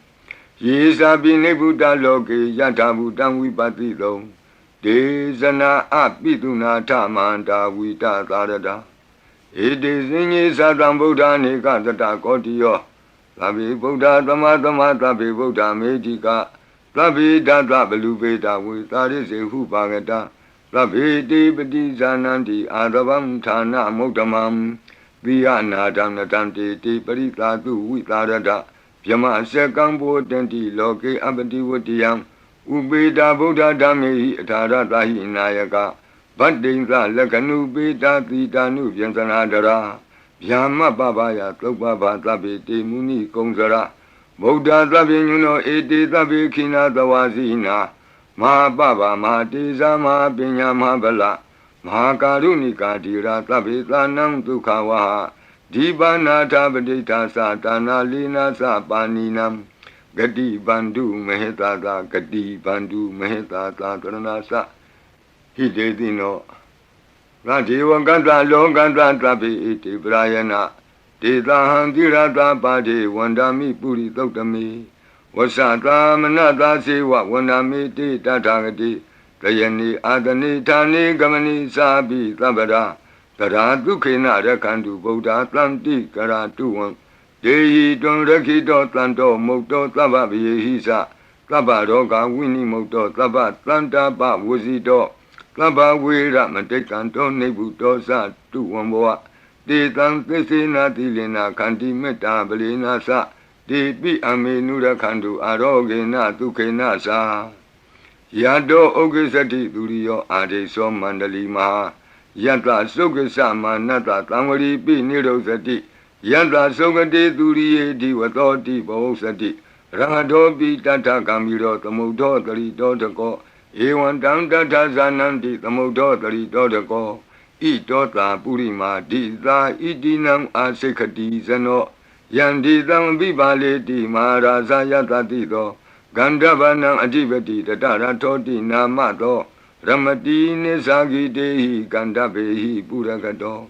A: Yesa Binebuta Loke Yatabutam Vipatito Desana Apituna Tamanta Vita Tarada It is in Yesadam Buddha Nikata Kotio Tabi Buddha Tamatama Tabi Buddha Medica Tabi Data Belubeta with Taris Hupagata Tabi Dipati Zananti Adavam Tana Motamam Viana Damnatanti Tiparita Tu Vitarada Yama Sekambo Tenti Loke Abati Vutiam Ubeda Buddha Dami Taratahi Nayaka Badinza Lakanu Beta Titanu Yantanadara Yama Babaya Topaba Tabi Muni Kongzara Buddha Tabinuno Eti Tabi Kina Tawazina Ma Baba Ma Tiza Ma Pinya Ma Bala Ma Karunika Tira Tabi Tanam Tukawaha Dibana Tabadita Satana Lina Sapaninam Gadi Bandu Mehetata Gadi Bandu Mehetata Taranasa Hidedino Radiwa Ganda Longanda Tabi Iti Brayana Tita Handirata Padi Wandami Puri Totami Wasata Manata Siwa Wandami Tita Tagati Kayani Adani Tani Gamani Sabi Tabada Tara Dukina Rakandu Buddha Tlanti Karatuan Dehi Don Rakito Tlanto Moto Tababi Hisa Tabaroga Winnie Moto Tabat Tlanta Ba Wuzito Taba Wira Matekanto Nebuto Sa Tuamboa De Tan Tesina Tilina Kanti Meta Belina Sa De Pi Amenura Kandu Arogena Tukena Sa Yado Ogesati Durio Ade So Mandali Maha Yanta Sokasa Manata Tamari Pi Nirosati Yanta Sokati Duriye Diwatoti Bosati Rangadobi Tata Kamiro Tamudo Tarito Tako Ewan Tanta Zananti Tamudo Tarito Tako Itota Purima Dita Idinam Asekati Zano Yandidam Vibaleti Maharaza Yatatito Gandavanam Adivati Tatara Toti Namato Ramati Nisagi Dehi Gandabehi Puragato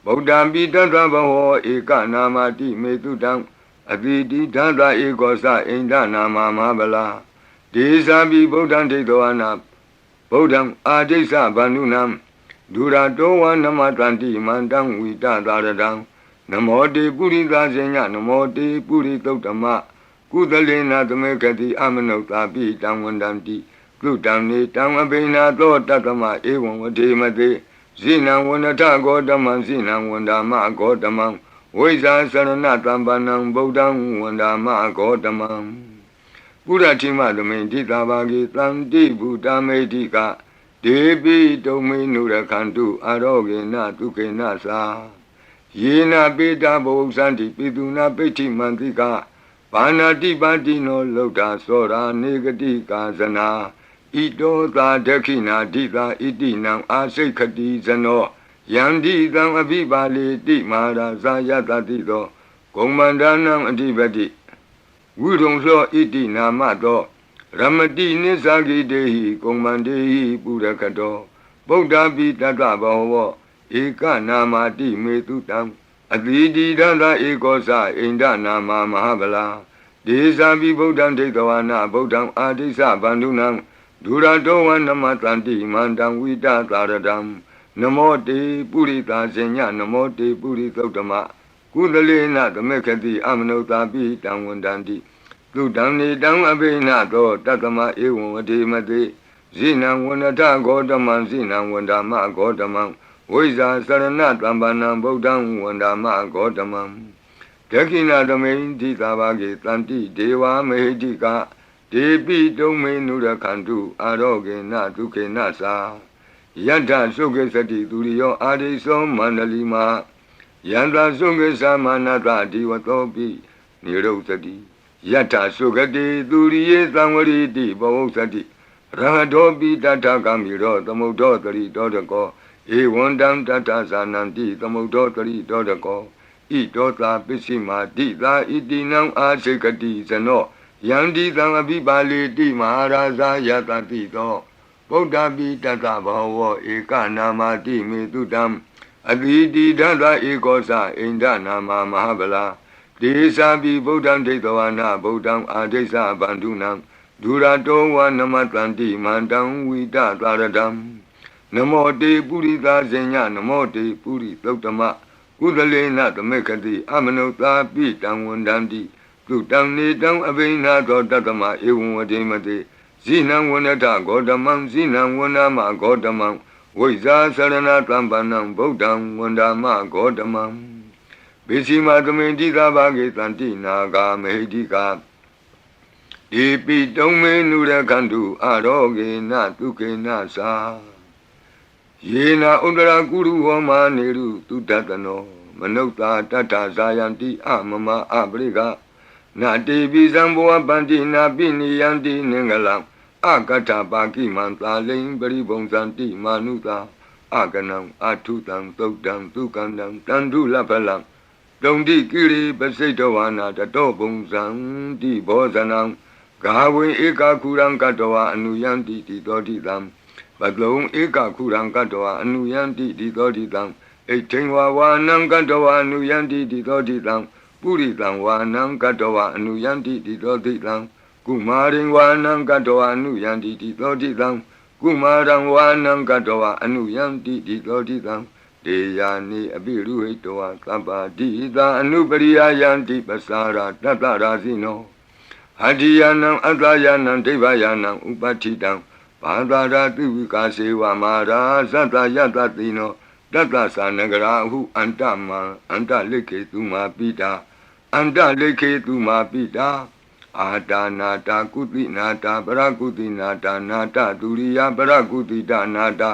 A: Bodambi Tatabaho Eka Namati Metudam Aditi Tata Ekosa Inda Nama Mabala Desabi Bodam Tedoana Bodam Adesa Banunam Durato Namatanti Mandam Vita Daradam Namote Purita Zenya Namote Puritotama Kudalena Tamekati Amanota Pi Tamwandanti Kutani Tamabina To Tatama Ewan Vatemate Zina Wanata Godaman Zina Wandama Godamam Weza Saranatambanam Bodam Wandama Godamam Puratima Domenti Tabagi Tanti Buddha Medika Debi Domi Nurakantu Arogena Tukena Sa Yena Beta Bosanti Piduna Peti Mantika Panati Batino Loda Sora Negati Kazana Ito Ta Dekina Dita Itinam Asekati Zano Yandi Tam Abibali Di Mara Zayata Tito Komandanam Adibati Wudong Lo Iti Namato Ramati Nisagi Dehi Komandehi Purakato Bodha Bitata Baho Eka Namati Metutam Adidi Dada Ekosa Inda Nama Mahabala Desabi Bodham Tetawana Bodham Adisa Bandunam Duradowan Namatanti Mandam Vita Taradam Namote Purita Senya Namote Puritotama Kudalena Tamekati Amanota Pi Tamwandanti Tudamni Dam Abena To Tatama Ewan Vatemate Zina Wanata Godaman Zina Wandama Godaman Weza Sarana Tambanam Bodham Wandama Godamam Tekina Damain Titabagi Tanti Deva Mehedika Debi Dome Nurakantu Aroge Natuke Nasa ယတ္ထသုခေသတိသူရိယောအာရိသောမန္တလီမာယန္တာသုခေသမနတဒီဝသောပိနိရုသတိယတ္ထသုခတိသူရိယေသံဝရိတိဘဝသတိရဟတောပိတတ္ထကမိရောသမုဒ္ဒောတရိတောတကောဧဝံတံတတ္ထဇာနန္တိသမုဒ္ဒောတရိတောတကောဣတောသာပစ္စည်းမာတိသာဣတိနံအာစေကတိဇနောယန္တိသံအဘိပါလေတိမဟာရာဇာယတတိသောဗုဒ္ဓပိတတဘောဝဧကနာမတိမေတုတံအတိတိဒသဧကောသအိန္ဒနာမမဟာဗလာဒေသာပိဗုဒ္ဓံဒိဋ္ဌဝနာဗုဒ္ဓံအာဒိသဗန္ဓုနံဒုရတောဝနမတန္တိမန္တံဝိတသာရတံနမောတေပုရိသဇညနမောတေပုရိသုတ္တမကုသလေနသမေခတိအမနုသာပိတံဝန္တံတိသူတံနေတံအဘိနာသောတတမဧဝံဝတိမတိဇိနံဝနတဂေါတမံဇိနံဝနမဂေါတမံဝိဇာသရဏတံပန္နံဗုဒ္ဓံဝန္ဒမဂေါတမံဘေစီမသမေတိသာဘာဂေတန္တိနာဂာမေဟိတိကာဒီပိတုံမေနုရခန္တုအာရောဂေနတုကေနသာယေနာဥဒရာကုရုဟောမာနေရုတုတတနောမနုဿာတတ္ထဇာယံတိအမမအပရိကနာတိပိသံဘောပန္တိနာပိနိယံတိနင်္ဂလံအကတ္ထပါကိမံသာလိံပရိဘုံဇန္တိမာနုသာအကနံအထုတံသုတ်တံသုကန္တံတန္ဓုလဖလံတုံတိကိရိပစိတဝါနာတတောဘုံဇံတိဘောဇနံဂါဝေဧကခုရံကတဝအနုယံတိတိသောတိတံပတလုံဧကခုရံကတဝအနုယံတိတိသောတိတံဣဋ္ဌိဝါဝါနံကတဝအနုယံတိတိသောတိတံပုရိတံဝါနံကတဝအနုယံတိတိသောတိတံကုမာရိဝါနံကတဝအနုယံတိတိသောတိတံကုမာရံဝါနံကတဝအနုယံတိတိသောတိတံဒေယာနိအပိရုဟိတဝသဗ္ဗတိသာအနုပရိယယံတိပစာရာတတရာဇိနောဟတ္တိယနံအတ္တယနံဒိဗ္ဗယနံဥပဋ္ဌိတံဘာသာရာတိဝိကာစေဝမာရာသတ္တယတတိနောတတ္တသနဂရာဟုအန္တမံအန္တလိခေတုမာပိတာအန္တလိခေတုမာပိတာအာတာနာတာကုတိနာတာပရကုတိနာတာနာတဒုရိယပရကုတိတနာတာ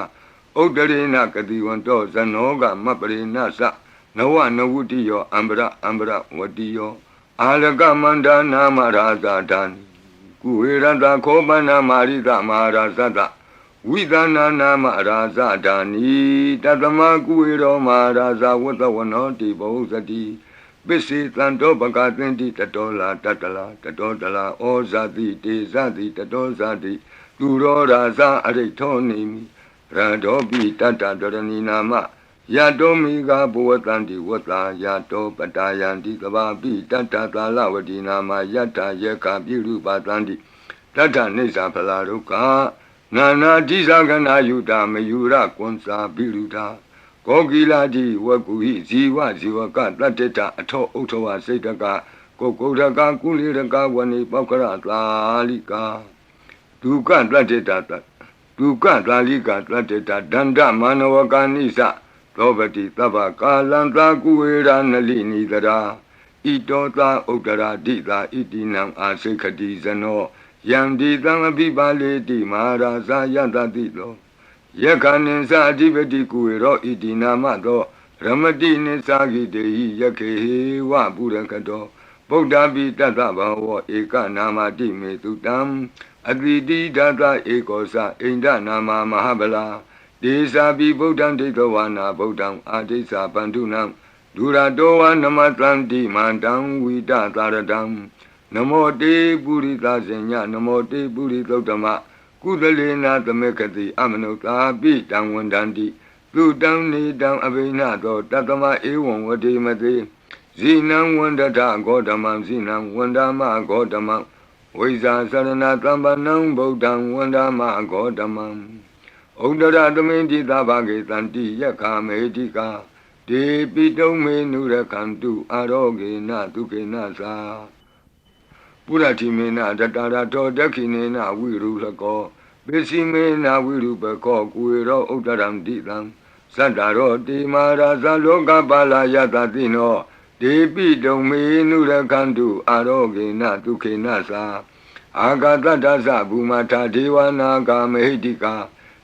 A: ဥဒ္ဒရေနကတိဝန္တောဇနောကမပရိနသနဝနဝုတိယောအံပရဝတိယောအာလကမန္တနာမရာဇာတံကုဝေရတခောပနာမာရိသမဟာရာဇတဝိသနာနာမရာဇဒာနိတတမကုဝေရောမဟာရာဇဝတ္တဝနောတိဘောဇတိပစ္စေတံတောပကသင်တိတတောလာတတလာတတောတလာဩဇာတိတေဇတိတတောဇာတိသူရောရာဇအရိထောနေမိရတောပိတတတရဏီနာမယတောမိဂဘဝတန္တိဝတ္တာယတောပတာယန္တိကဘာပိတတသာလဝတိနာမယတ္ထယေကပိရုပတန္တိတတ္ထနေသဖလာရုကနာနာတိသကနာယုတာမယုရကွန်စာပိရုတာကောကိလာတိဝကုဟိဇီဝဇီဝကတတ္တတအထောဥထဝစိတ်တကကိုကုဒကကုလိရကဝနိပောက္ခရသာလိကာဒုက္ခတတ္တတဒုက္ခသာလိကာတတ္တတဒန္တမနဝကာနိသသောပတိသဗ္ဗကာလံသာကုဝေရနလိနိတရာဣတောသာဥဒ္ဒရာတိသာဣတိနံအာစိခတိဇနောယံဒီတံအပိပါလေတိမဟာရာဇာယတတိသောယက္ခဏိသအဓိပတိကုဝေရောဣတိနာမသောရမတိနိသဂိတေဟိယခေဟေဝပုရကတောဗုဒ္ဓပိတတဗဝေဧကနာမတိမေတုတံအတိတိဒသဧကောသအိန္ဒနာမမဟာဗလာဒေသာပိဗုဒ္ဓံဒိဋ္ဌဝါနာဗုဒ္ဓံအာဒိသပန္တုနံဒုရတောဝနမတန္တိမန္တံဝိတသာရတံနမောတေပုရိသဇညနမောတေပုရိသုတ္တမကုသလေနာသမေခတိအမနုသာပိတံဝန္တန္တိသူတံနေတံအဘိနသောတတမဧဝံဝတိမတိဇိနံဝန္တထဂေါတမံဇိနံဝန္ဒမဂေါတမံဝိဇာသရဏတံပနံဗုဒ္ဓံဝန္ဒမဂေါတမံဩဒရသမိန်တိသဘာဂေတန္တိယက္ခမေတိကာဒေပိတုံမေနုရခန္တုအာရောဂေနတုကေနသာပုရတိမေနတတရာတောဒက္ခိနေနဝိရုလကောပိစီမေနဝိရုပကောကုဝေရောဥဒရံတိတံသတ္တရောတိမာရာဇလောကပါလာယတတိနောဒေပိတုံမေနုရခန္တုအာရောဂေနတုခေနသာအာဂတတ္တသဘူမထာဒေဝနာဂာမေဟိတိကာ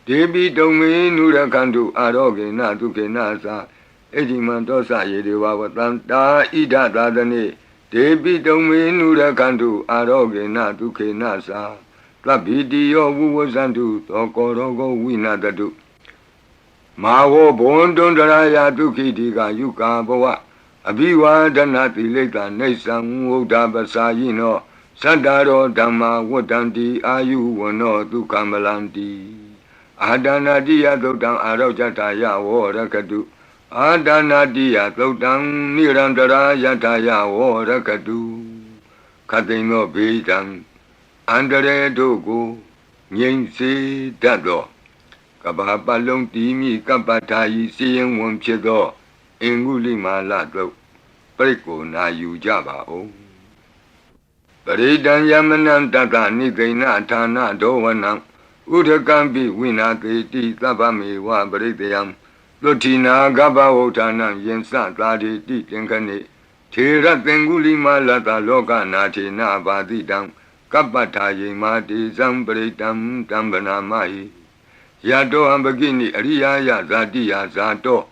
A: ဒ ဒေပိတုံမေနုရခန္တုအာရောဂေနဒုက္ခေနသာအဒီမံတောစယေဒေဝဝတံတာဣဒသာသနေဒေပိတုံမေနုရခန္တုအာရောဂေနဒုက္ခေနသာသဗ္ဗိတိယောဝုဝဇန္တုသောကောရောဂောဝိနာတတုမာဝောဘွန်တွန်တရာယဒုက္ခိတိကယုကာဘဝအဘိဝါဒနာတိလိတ္တနေသံဝုဒ္ဓပစာယိနောသတ္တရောဓမ္မာဝတ္တံတိအာယုဝနောဒုက္ခမလန္တိအာဒနာတိယသုတ်တံအာရောဇတာယဝောရကတုအာဒနာတိယသုတ်တံနိရန္တရာယထာယဝောရကတုခတိန်သောဘေးတံအန္တရေတို့ကိုငြိမ့်စေတတ်သောကဘာပလုံးတီမိကပ္ပထာယီစီရင်ဝန်ဖြစ်သောအင်္ဂုလိမာလသုတ်ပရိကိုနာယူကြပါဦးပရိဒံယမနံတတနိသိဏဌာနဒောဝနံဥဒကံပိဝိနာတိတိသဗ္ဗမေဝပရိတယံသုတိနာကပ္ပဝုဌာနံယင်စသာတိတိသင်္ခဏိထေရသင်္ဂုလိမာလတလောကနာထေနဘာတိတံကပ္ပထာယေမာတိဇံပရိတံတံဗနာမဟိယတောအံပကိနိအရိယာယဇာတိယဇာတော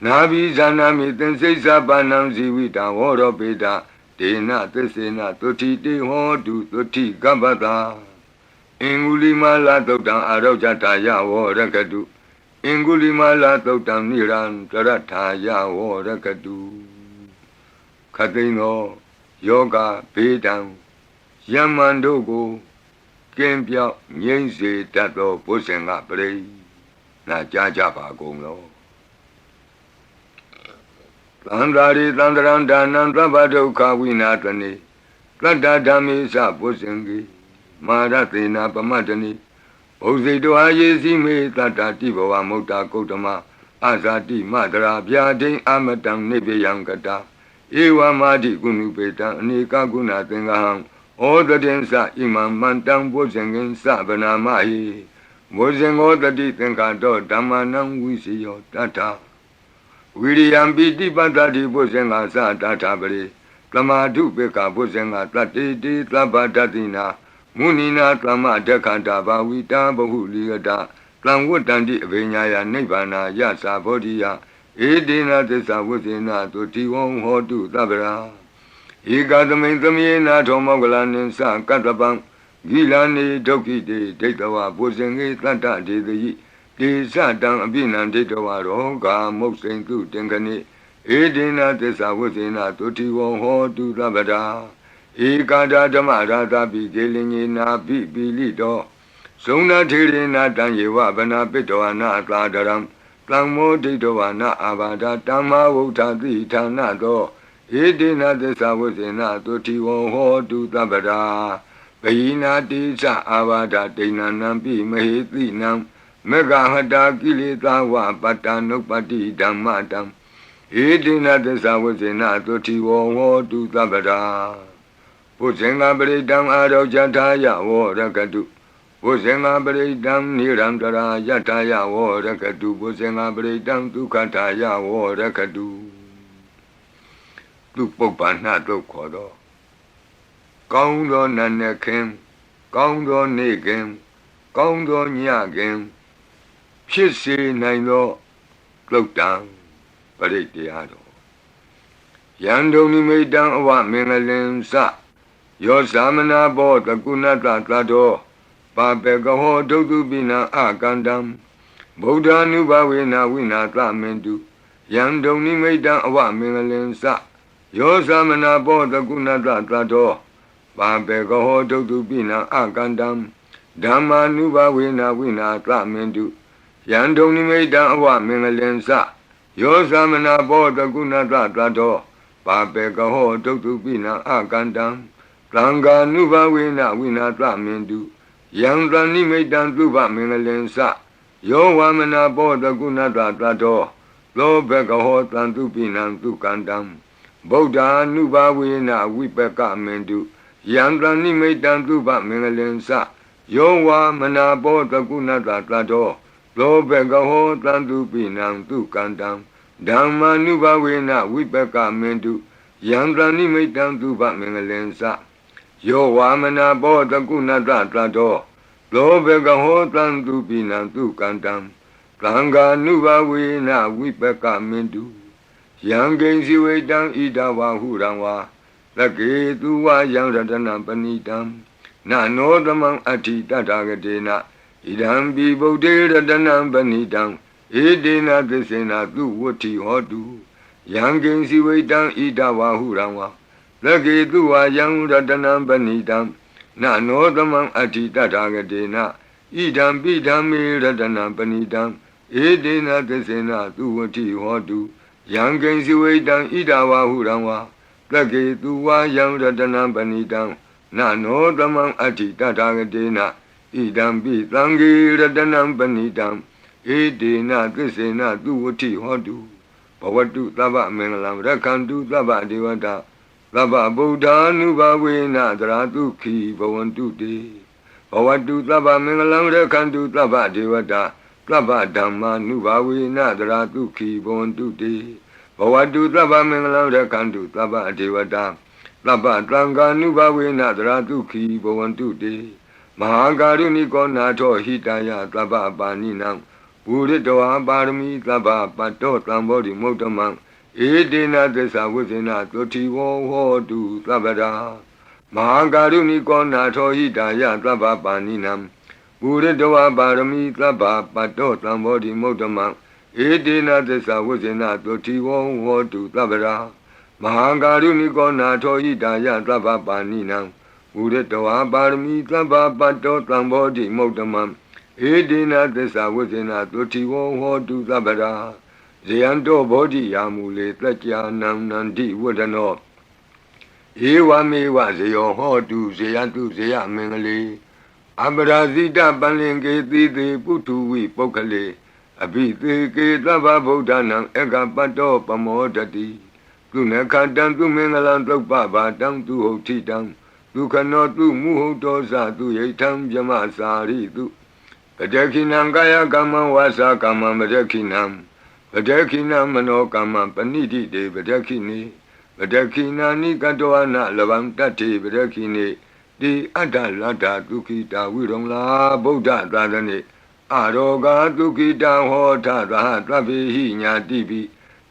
A: နာဘိဇာနာမိသင်္စိစ္ဆပါဏံဇီဝိတံဝရောပေတဒေနသစ္စေနသုတိတေဟောတုသုတိကပ္ပတာအင်္ဂုလိမာလသုတ်တံအာရောဇတာယဝောရကတုအင်္ဂုလိမာလသုတ်တံနိရန္တရထာယဝောရကတုခတိန်သောယောဂဘေးတံယမန်တို့ကိုကင်းပြောက်ငြိမ့်စေတတ်သောဘုဇင်ကပရိနာကြားကြပါကုန်လောသန္တာရိသန္တရံဒါနံသဗ္ဗဒုက္ခဝိနာတနေတတ္တဓမ္မေသဘုဇင်ကိမာရသေနာပမတ္တနိဘုဇိတောအာယေစီမေတတ္တတိဘဝမုတ်တာကုတ္တမအာဇာတိမတရာဗျာဒိအမတံနိဗ္ဗယံကတာဧဝမာတိကုဏုပေတံအနေကကုဏသင်္ဃဟံဩတတိသဣမံမန္တံဘုဇင်ကင်သဗနာမဟိဘုဇင်ဩတတိသင်္ခတောဓမ္မနံဝိစီယောတတ္ထဝိရိယံပိတိပတ္တိဘုဇင်္ဂသတ္ထပရိသမာဓုပေကဘုဇင်္ဂတတ္တိတိသဗ္ဗတတိနာမုနိနာသမဒက္ခန္တာဘာဝိတာဘဟုလိယတာသံဝတ္တန္တိအဘိညာယနိဗ္ဗာနာယသာဘောဓိယဧဒေနသစ္စာဝုဇေနသုတိဝံဟောတုသဗ္ဗရာဧကသမိန်သမေနာထောမောကလနိသကတ္တပံဂိလာနေဒုက္ခိတေဒိဋ္ဌဝဘုဇင်္ဂေတတ္တဒေတိတေသတံအပိနံဒိဋ္ဌဝရောဂာမုတ်စိန်တုတင်ခဏိဧဒေနသစ္စာဝုဇေနသုတိဝံဟောတုသဗ္ဗရာဧကာဒဓမ္မရာသပိကေလင်ညေနာပိပိလိတောဇုံနာထေရေနာတံယေဝဗနာပိတောနာသာဒရံသံမောဒိဋ္ဌဝနာအာဘာဒတမ္မာဝုဋ္ဌတိဌာနတောဧတေနသစ္စာဝုဇေနသုတိဝံဟောတုသဗ္ဗရာဘိနာတိသအာဘာဒဒိဏနံပိမဟေတိနံမေဃဟတာကိလေသာဝပတ္တနုပ္ပတိဓမ္မတံဧတေနသစ္စာဝုဇေနသုတိဝံဟောတုသဗ္ဗရာဘုဇင်္ဂပရိတံအာရောဇထာယဝောရကတုဘုဇင်္ဂပရိတံနိရန္တရာယထာယဝောရကတုဘုဇင်္ဂပရိတံဒုက္ခထာယဝောရကတုသူပုပ္ပန္နတုတ်ခေါ်တော့ကောင်းသောနတ်နဲ့ခင်ကောင်းသောနေ့ခင်ကောင်းသောညခင်ဖြစ်စေနိုင်သောသုတ်တံပရိတရားတော်ယံဒုံနိမိတံအဝမင်္ဂလင်္စယောသမနာဘောတကုဏတသတ္တောပါပေကဟောဒုက္ခပိနံအကန္တံဗုဒ္ဓ ानु ဘဝေနဝိနာသမင်တုယံဒုံနိမိတံအဝမင်္ဂလင်္စယောသမနာဘောတကုဏတသတ္တောပါပေကဟောဒုက္ခပိနံအကန္တံဓမ္မာနုဘဝေနဝိနာသမင်တုယံဒုံနိမိတံအဝမင်္ဂလင်္စယောသမနာဘောတကုဏတသတ္တောပါပေကဟောဒုက္ခပိနံအကန္တံသံဃာနုဘဝေနဝိနာသမင်တုယံသနိမိတံသုဘမင်္ဂလင်္စယောဝမနာဘောတကုဏတသတ္တောသောဘကဟောတံသူပိနံသူကန္တံဗုဒ္ဓ ानु ဘဝေနဝိပကမင်တုယံသနိမိတံသုဘမင်္ဂလင်္စယောဝမနာဘောတကုဏတသတ္တောသောဘကဟောတံသူပိနံသူကန္တံဓမ္မာနုဘဝေနဝိပကမင်တုယံသနိမိတံသုဘမင်္ဂလင်္စယောဝါမနာဘောတကုဏတသတ္တောသ လောဘကဟောတံသူပိနံသူကန္တံသံဃာနုဘဝေနဝိပကမင်တုယံကိဉ္စီဝိတံဣဒဝဟုရံဝါသကေသူဝယံရတနံပဏိတံနနောသမံအဋ္ဌိတတဂတေနဣဒံပိဗုဒ္ဓေရတနံပဏိတံဧတေနသစ္စေနသူဝတ္ထိဟောတုယံကိဉ္စီဝိတံဣဒဝဟုရံဝါသကေသူဝယံရတနံပဏိတံနနောသမံအဋ္ဌိတတဂတေနဣဒံပိဓမ္မေရတနံပဏိတံဧတေနသစ္စေနသူဝတ္ထိဟောတုယံကိဉ္စီဝိတံဣဒဝဟုရံဝါသကေသူဝယံရတနံပဏိတံနနောသမံအဋ္ဌိတတဂတေနဣဒံပိသံဃေရတနံပဏိတံဧတေနသစ္စေနသူဝတ္ထိဟောတုဘဝတုသဗ္ဗမင်္ဂလံရက္ခန္တုသဗ္ဗဒေဝတာသဗ္ဗဗုဒ္ဓ ानु ဘဝေနသရတုခိဘဝန္တုတေဘဝတုသဗ္ဗမင်္ဂလံရက္ခန္တုသဗ္ဗဒေဝတာသဗ္ဗဓမ္မာနုဘဝေနသရတုခိဘဝန္တုတေဘဝတုသဗ္ဗမင်္ဂလံရက္ခန္တုသဗ္ဗဒေဝတာသဗ္ဗသံဃာနုဘဝေနသရတုခိဘဝန္တုတေမဟာကာရုဏိကောနာထောဟိတယသဗ္ဗပါဏိနံပုရိတောပါရမီသဗ္ဗပတ္တောသံဘောဓိမုဒ္ဓမံဧတေနသစ္စာဝိဇ္ဇေနသုတိဝဟောတုသဗ္ဗရာမဟာကာရုဏိကောနာထောဟိတယသဗ္ဗပါဏိနံပုရိတောပါရမီသဗ္ဗပတ္တောသံဘောဓိမုဒ္ဓမံဧတေနသစ္စာဝိဇ္ဇေနသုတိဝဟောတုသဗ္ဗရာမဟာကာရုဏိကောနာထောဟိတယသဗ္ဗပါဏိနံပုရိတောပါရမီသဗ္ဗပတ္တောသံဘောဓိမုဒ္ဓမံဧတေနသစ္စာဝိဇ္ဇေနသုတိဝဟောတုသဗ္ဗရာဇယံတောဘောဓိယာမူလေတက္ကြာနံနန္တိဝဒနောဧဝမေဝဇယောဟောတုဇယတုဇယမင်္ဂလေအပရာဇိတပလင်ကေတိတေပုထုဝိပုဂ္ဂလေအဘိသေကေသဗ္ဗဗုဒ္ဓနံဧကပတ္တောပမောဒတိသူနခတံသူမင်္ဂလံသုပ္ပဘာတံသူဟုတ်ထိတံဒုက္ခနောသူမုဟုတ်တောဇသူယိထံဗြမစာရိတုပတခိနံကာယကမ္မဝါစာကမ္မပတခိနံပတခိနမနောကမ္မပဏိတိတေပတခိနေပတခိနာနိကတောအနလဗံတတ္တိပတခိနေတိအတ္တလတ္တဒုက္ခိတာဝိရုံလာဗုဒ္ဓသာသနေအရောဂဒုက္ခိတံဟောထသာသဗ္ဗေဟိညာတိပိ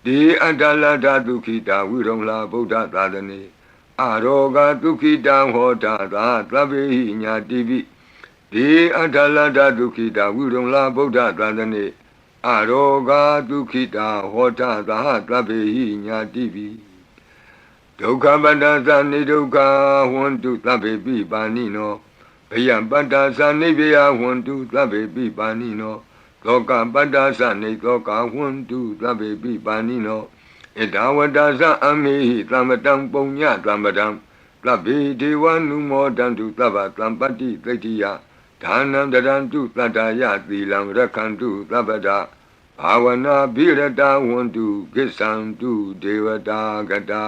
A: တိအတ္တလတ္တဒုက္ခိတာဝိရုံလာဗုဒ္ဓသာသနေအရောဂဒုက္ခိတံဟောထသာသဗ္ဗေဟိညာတိပိတိအတ္တလတ္တဒုက္ခိတာဝိရုံလာဗုဒ္ဓသာသနေအရောဂဒုက္ခိတာဟောထသာသဗ္ဗေဟိညာတိပိဒုက္ခပတ္တသနိဒုက္ခဟွန္တုသဗ္ဗေပိပါဏိနောဘယံပတ္တသနိဗ္ဗယဟွန္တုသဗ္ဗေပိပါဏိနောသောကပတ္တသနိသောကဟွန္တုသဗ္ဗေပိပါဏိနောဣဒဝတ္တသအမေဟိသမ္ပတံပုညသမ္ပတံသဗ္ဗေဒေဝနုမောတံတုသဗ္ဗသံပတ္တိသိတ္တိယဒါနံတရံတုတတ္တယသီလံရက္ခန္တုသဗ္ဗတာဘာဝနာဘိရတဝန္တုကိစ္ဆံတုဒေဝတာကတာ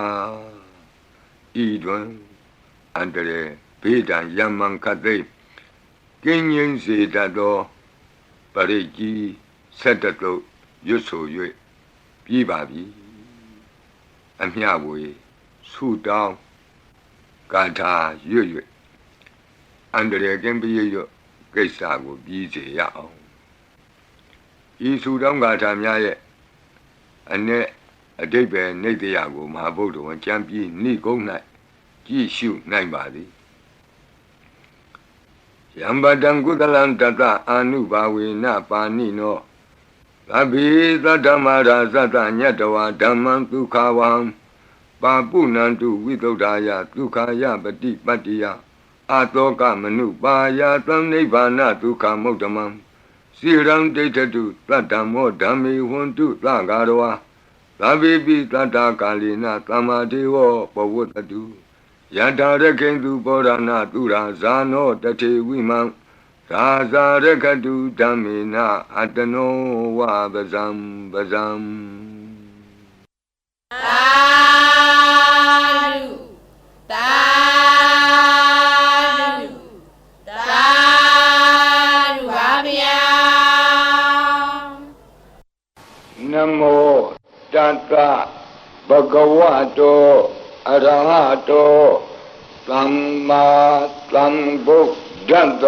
A: ဤတွင်အန္တရေဘေးဒံယမံခသိကင်းငြိမ်းစေတတ်သောပရိကြီးဆက်တတုရွတ်ဆို၍ပြီးပါပြီအမျှဝေဆုတောင်းကာထာရွတ်၍အန္တရေကင်းပြည့်ရွတ်ကိစ္စကိုပြီးစေရအောင်ဤဆုတောင်းကာထာများရဲ့အ내အဓိပ္ပာယ်နိတ္တယကိုမဟာဗုဒ္ဓဝံကျမ်းပြီးဏိကုံး၌ကြည့်ရှုနိုင်ပါသည်ယံပတံကုသလံတတအာနုဘာဝေနပါဏိနောသဗ္ဗေသတ္တမရာသတ္တညတဝါဓမ္မံဒုက္ခဝံပါပုဏ္ဏံတုဝိသုဒ္ဓာယဒုက္ခယပတိပတ္တိယအာတောကမနုပါယသံနိဗ္ဗာနဒုက္ခမုဒ္ဓမံစိရံဒိဋ္ဌတုသတ္တမောဓမ္မေဟွန္တုသဂါရဝါသဗ္ဗေပိတတ္တကာလိနသမ္မာဒေဝပဝတ္တုယထာရခိန္တုပောရဏသူရာဇာနောတထေဝိမံသာဇာရခတုဓမ္မေနအတနောဝပဇံပဇံ
B: သာဓုသာဓုသာဓုပါဗျာ
A: နမောတတ္တဘဂဝတောအရဟတောသမ္မာသမ္ဗုဒ္ဓတ္တ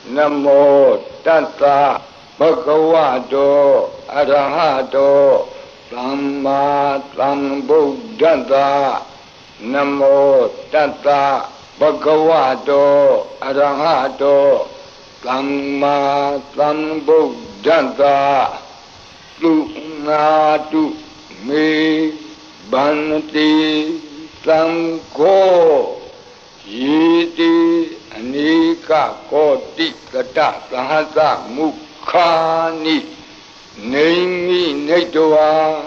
A: Namo Tassa Bhagavato Arahato Samma Sambuddhassa Namo Tassa Bhagavato Arahato Samma Sambuddhassa Lunatu Me Bhanti Sangho Yiti Anika Koti Kata Sahasa Mukhani Naimi Naitwa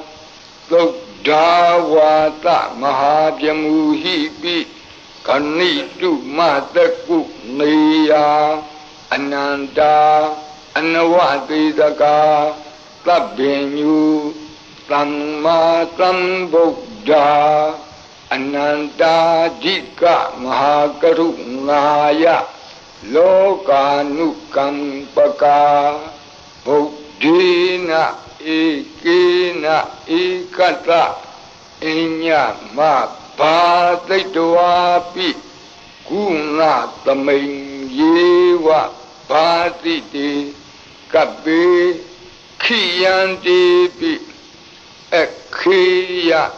A: Sodhavata Mahabhyamuhipi Kanitu Mataku Neya Ananda Anavadidaka Tabbinyu Samma Sambuddha Ananda Jika Mahakarunaya Lokanukampaka Buddhina Ikina Ikata Inya Mabhataitwapi Guna Taming Yewa Bhatiti Kabe Khiyanti Pi Ekhiya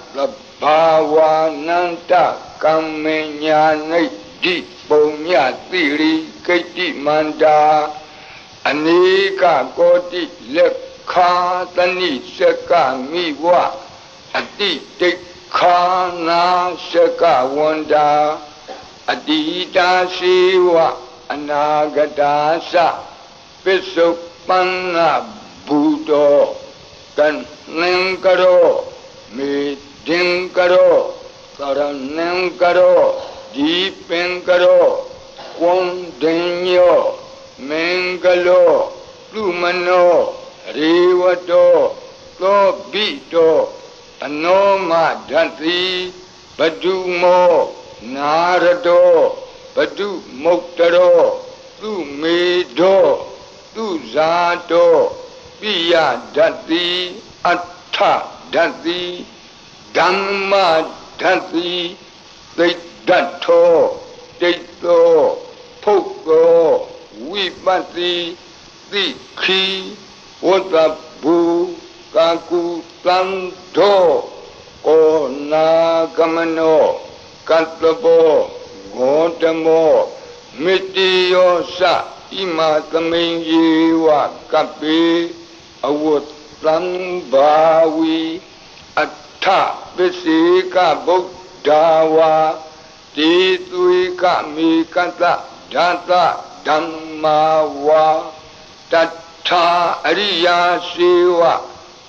A: Bhavananta Kamenya Di Punya Tiri Keti Manda Anika Koti Lekha Tani Seka Miwa Ati Tekhana Seka Wanda Adita Siwa Anagadasa Pisupana Buddha Kan Nengkaro Meeting Karo Karanam Karo Deepin Karo Kondinyo Mengalo Lumano Rivato Lobito Anoma Dhanti Badumo Narado Badu Moktaro Lumedo Luzato Piya Dhanti Atta Dhanti Dhamma Dhanti Dato Dato Poko Vipati Dikhi Wadabu Kaku Tanto Ona Kamano Katlabo Godamo Mitiyosa Ima Kaminjiwa Kapi Awut Lambawi Atta Visika Buddhawa Tituika Mikata Data Dhammawa Tattha Ariya Siva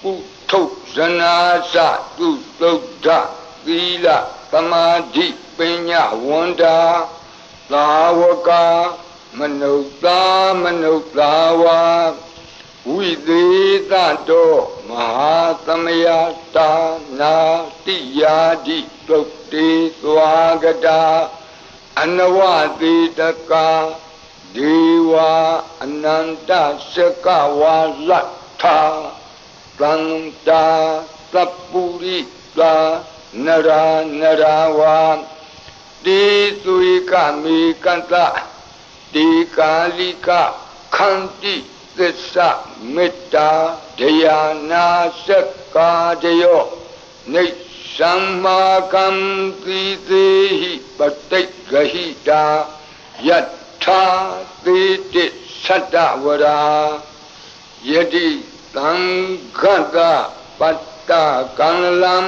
A: Utto Zanasa Tuttodha Vila Samadhi Pinya Wanda Lavaka Manutawa Viditato Mahasamayata Natiyadi Tukti Swagata Anavaditaka Deva Ananta Sakawa Latha Santa Sapurita Nara Narawa Disuika Mikanta Dikalika Kanti Tissa Metta Dhyana Sakka Dayo Nishammakam Tidehi Patigahita Yatha Titi Sattavara Yadi Sangata Patta Kanalam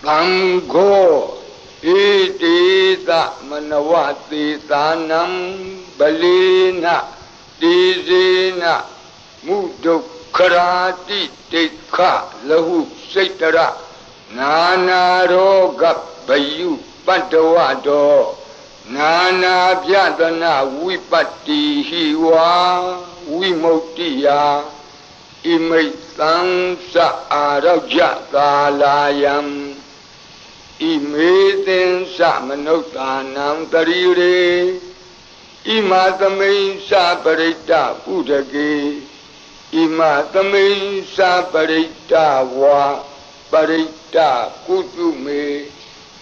A: Sangho Itita Manavati Tanam Balina Dizina Mudukharati Tekha Lahu Saitara Nana Roga Bayu Padavado Nana Vyadana Vipati Hiwa Vimotiya Imaitam Sa Araja Kalayam Imaitam Sa Manotanam Tarire Imatamain Sa Parita Udage Imatamain Sa Parita Wa Parita Kutume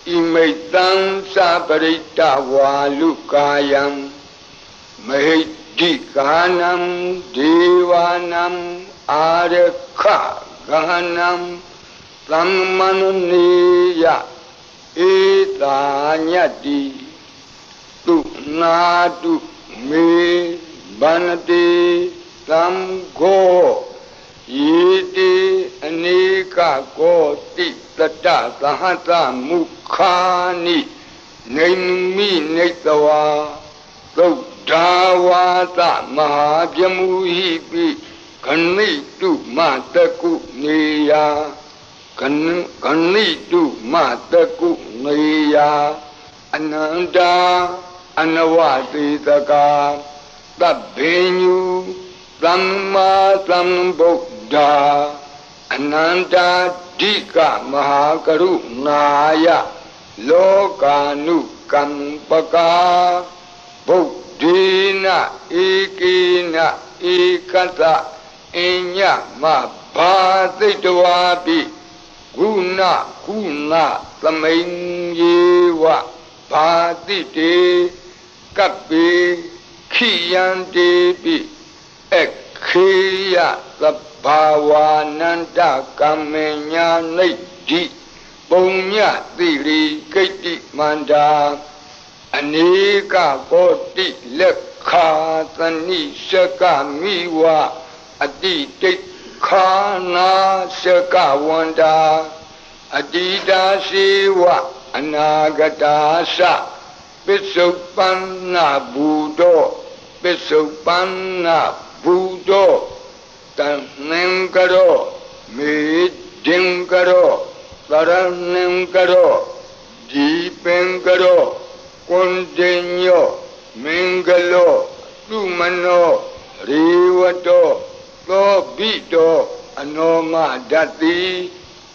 A: Imaitam Sa Parita Wa Lukayam မဟိတိကာနံဒေဝနံအာရခဂဟနံသမ္မနနေယဧတာညတ္တိသူနာတုမေဗန္တိသံဃောယေတိအနေကကောတိတတသဟတမုခာနိနေမိနေတဝါသုဒ္ဓဝါသမဟာပြမူဟိပိခဏိတုမတကုနေယခဏိတုမတကုနေယအနန္တာအနဝတိတကာသဗ္ဗညုသမ္မာသမ္ဗုဒ္ဓအနန္တာဓိကမဟာကရုဏာယလောကာနုကမ္ပကာဗုဒ္ဓေနဧကေနဧကတအညမဘာသိတဝါပိဂုဏကုဏသမိန်ယေဝဘာတိတေကပ္ပေခိယံတေပိခေယသဗ္ဗဝါနန္တကမ္မညာနိဒ္ဓိပုံညတိရိကိတ္တိမန္တာအနေကကောတိလက်ခာသနိရှကမိဝအတိတိခာနာရှကဝန္တာအတိတာရှိဝအနာဂတာသပစ္စုပန္နဘူတောပစ္စုပန္နဘူတောတဏ္ဏံကရောမေဒင်ကရောသရဏံကရောဒီပင်ကရောကွန်တင်ညောမင်္ဂလောသုမနောရေဝတောသောဘိတောအနောမဒတ္တိ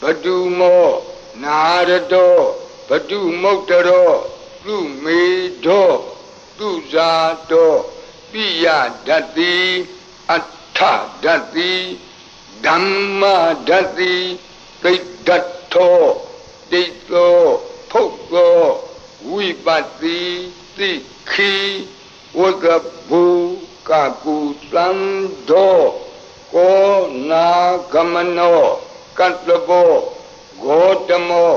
A: ဘတုမောနာရတောဘတုမုတ်တရောသူမေတောသူဇာတောပိယဒတ္တိအဋ္ဌဒတ္တိဓမ္မဒတ္တိသိတ္တထောတိတ္တောဖုတ်သောဝိပတ္တိသိခိဝကဘူကကုသံသောကောနာဂမနောကတ္တဘောဂေါတမော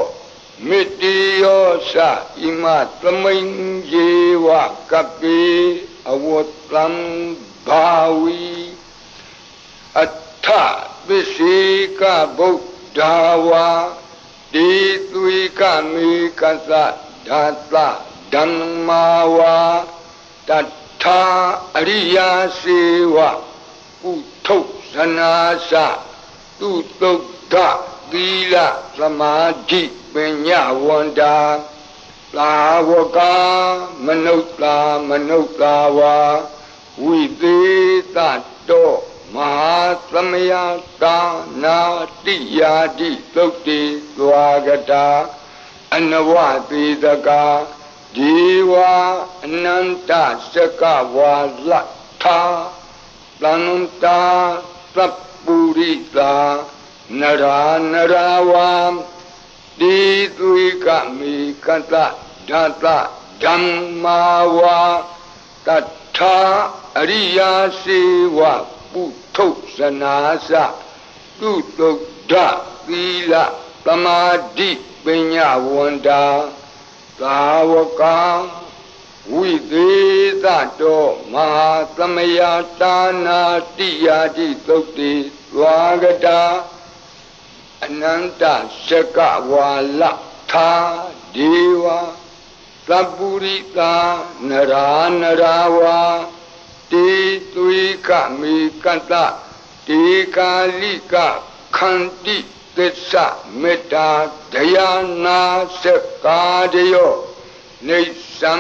A: မေတ္တိယောသဣမသမိန်ယေဝကပိအဝတ္တံဘာဝီအထပစ္စေကဗုဒ္ဓဝါတိသွေကမေကသဓာတဓမ္မာဝါတထာအရိယာစေဝကုထုဇနာသသူတုဒ္ဓသီလသမာဓိပညာဝန္တာသာဝကာမနုဿာမနုဿာဝါဝိသေသတောမဟာသမယတာနာတိယာတိသုတ်တိသွားကတာအနဝတိတကာဒီဝအနန္တစကဝါလထာသန္တာသပ္ပုရိတာနရာနရာဝံတိသွေကမေကတဓာတဓမ္မာဝါတထာအရိယာစေဝပုထုဇနာသသူတုဒ္ဓသီလသမာဓိပညာဝန္တာသာဝကံဝိသေသတောမဟာသမယတာနာတိယာတိသုတ်တိသွားကတာအနန္တစကဝါလထာဒေဝသပ္ပုရိတာနရာနရာဝါတေသွေကမေကတတေကာလိကခန္တိသစ္စာမေတ္တာဒယာနာစကာတယောနေသံ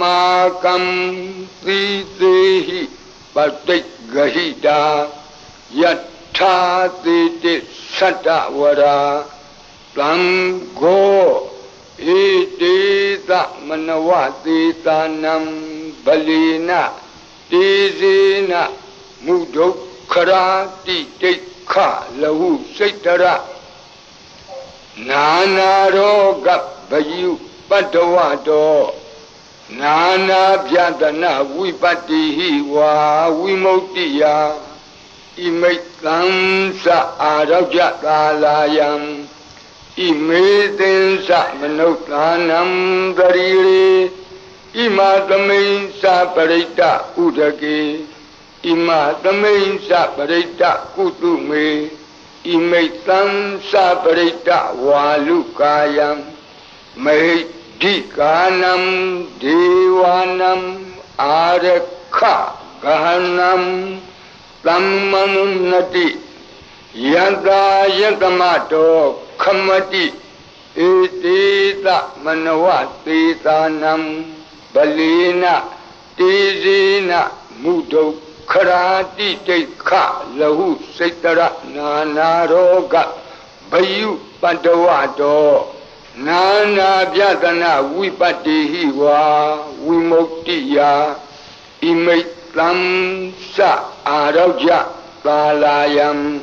A: မာကံသီသေဟိပတိဂဟိတာယထာတိတိသတ္တဝရာသံဃောဣတိသမနဝတိတာနံဗလိနတေဇေနမုဒုက္ခရာတိတိခလဟုစိတ်တရနာနာရောဂဗယုပတ္တဝတော Nana Pyatana Vipati Wa Vimuktiya Imaitansa Arajatalayam Imetensa Manotanam Darire Imatamensa Parita Udake Imatamensa Parita Kutume Imaitansa Parita Walukayam Dikanam Devanam Arakha Gahanam Tammanunati Yada Yadamato Kamati Etita Manawati Tanam Balina Tizina Mudo Karati Teka Lahu Setara Nanaroga Bayu Padawado Nana Vyatana Vipati Wa Vimuktiya Imaitam Sa Araja Palayam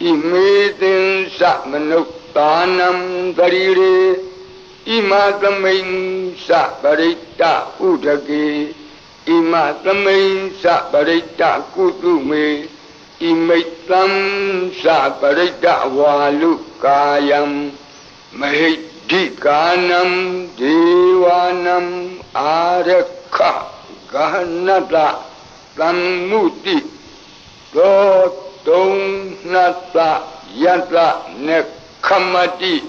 A: Imetin Sa Manuktanam Darire Imatamain Sa Parita Udake Imatamain Sa Parita Kutume Imaitam Sa Parita Walukayam Dikanam Devanam Arakha Gahanata Tammuti Totong Nata Yata Nekamati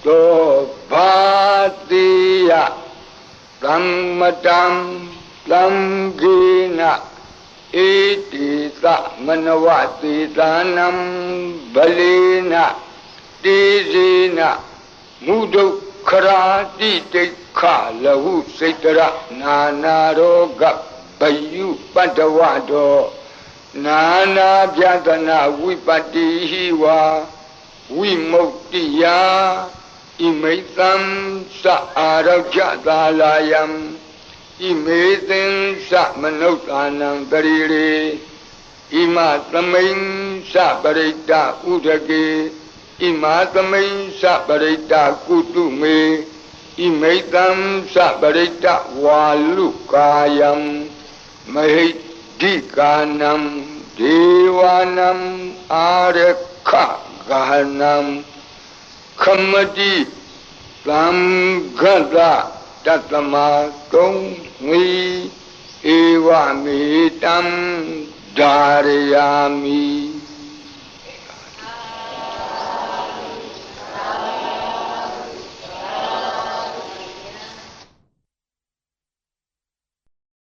A: To Bhatiya Tammatam Tamgina Etita Manavati Tanam Balina Tizina Mudo Karati Tekha Lahu Setara Nana Roga Bayu Padawado Nana Vyatana Vipati Hiwa Vimuktiya Imaitam Sa Arajatalayam Imaitam Sa Manotanam Darire Imatamain Sa Parita Udake Imatamain Sa Parita Kutume Imaitam Sa Parita Walukayam Dikanam Devanam Arakha Gahanam Kamati Tamgada Tatamatung Mi Evamitam Dharayami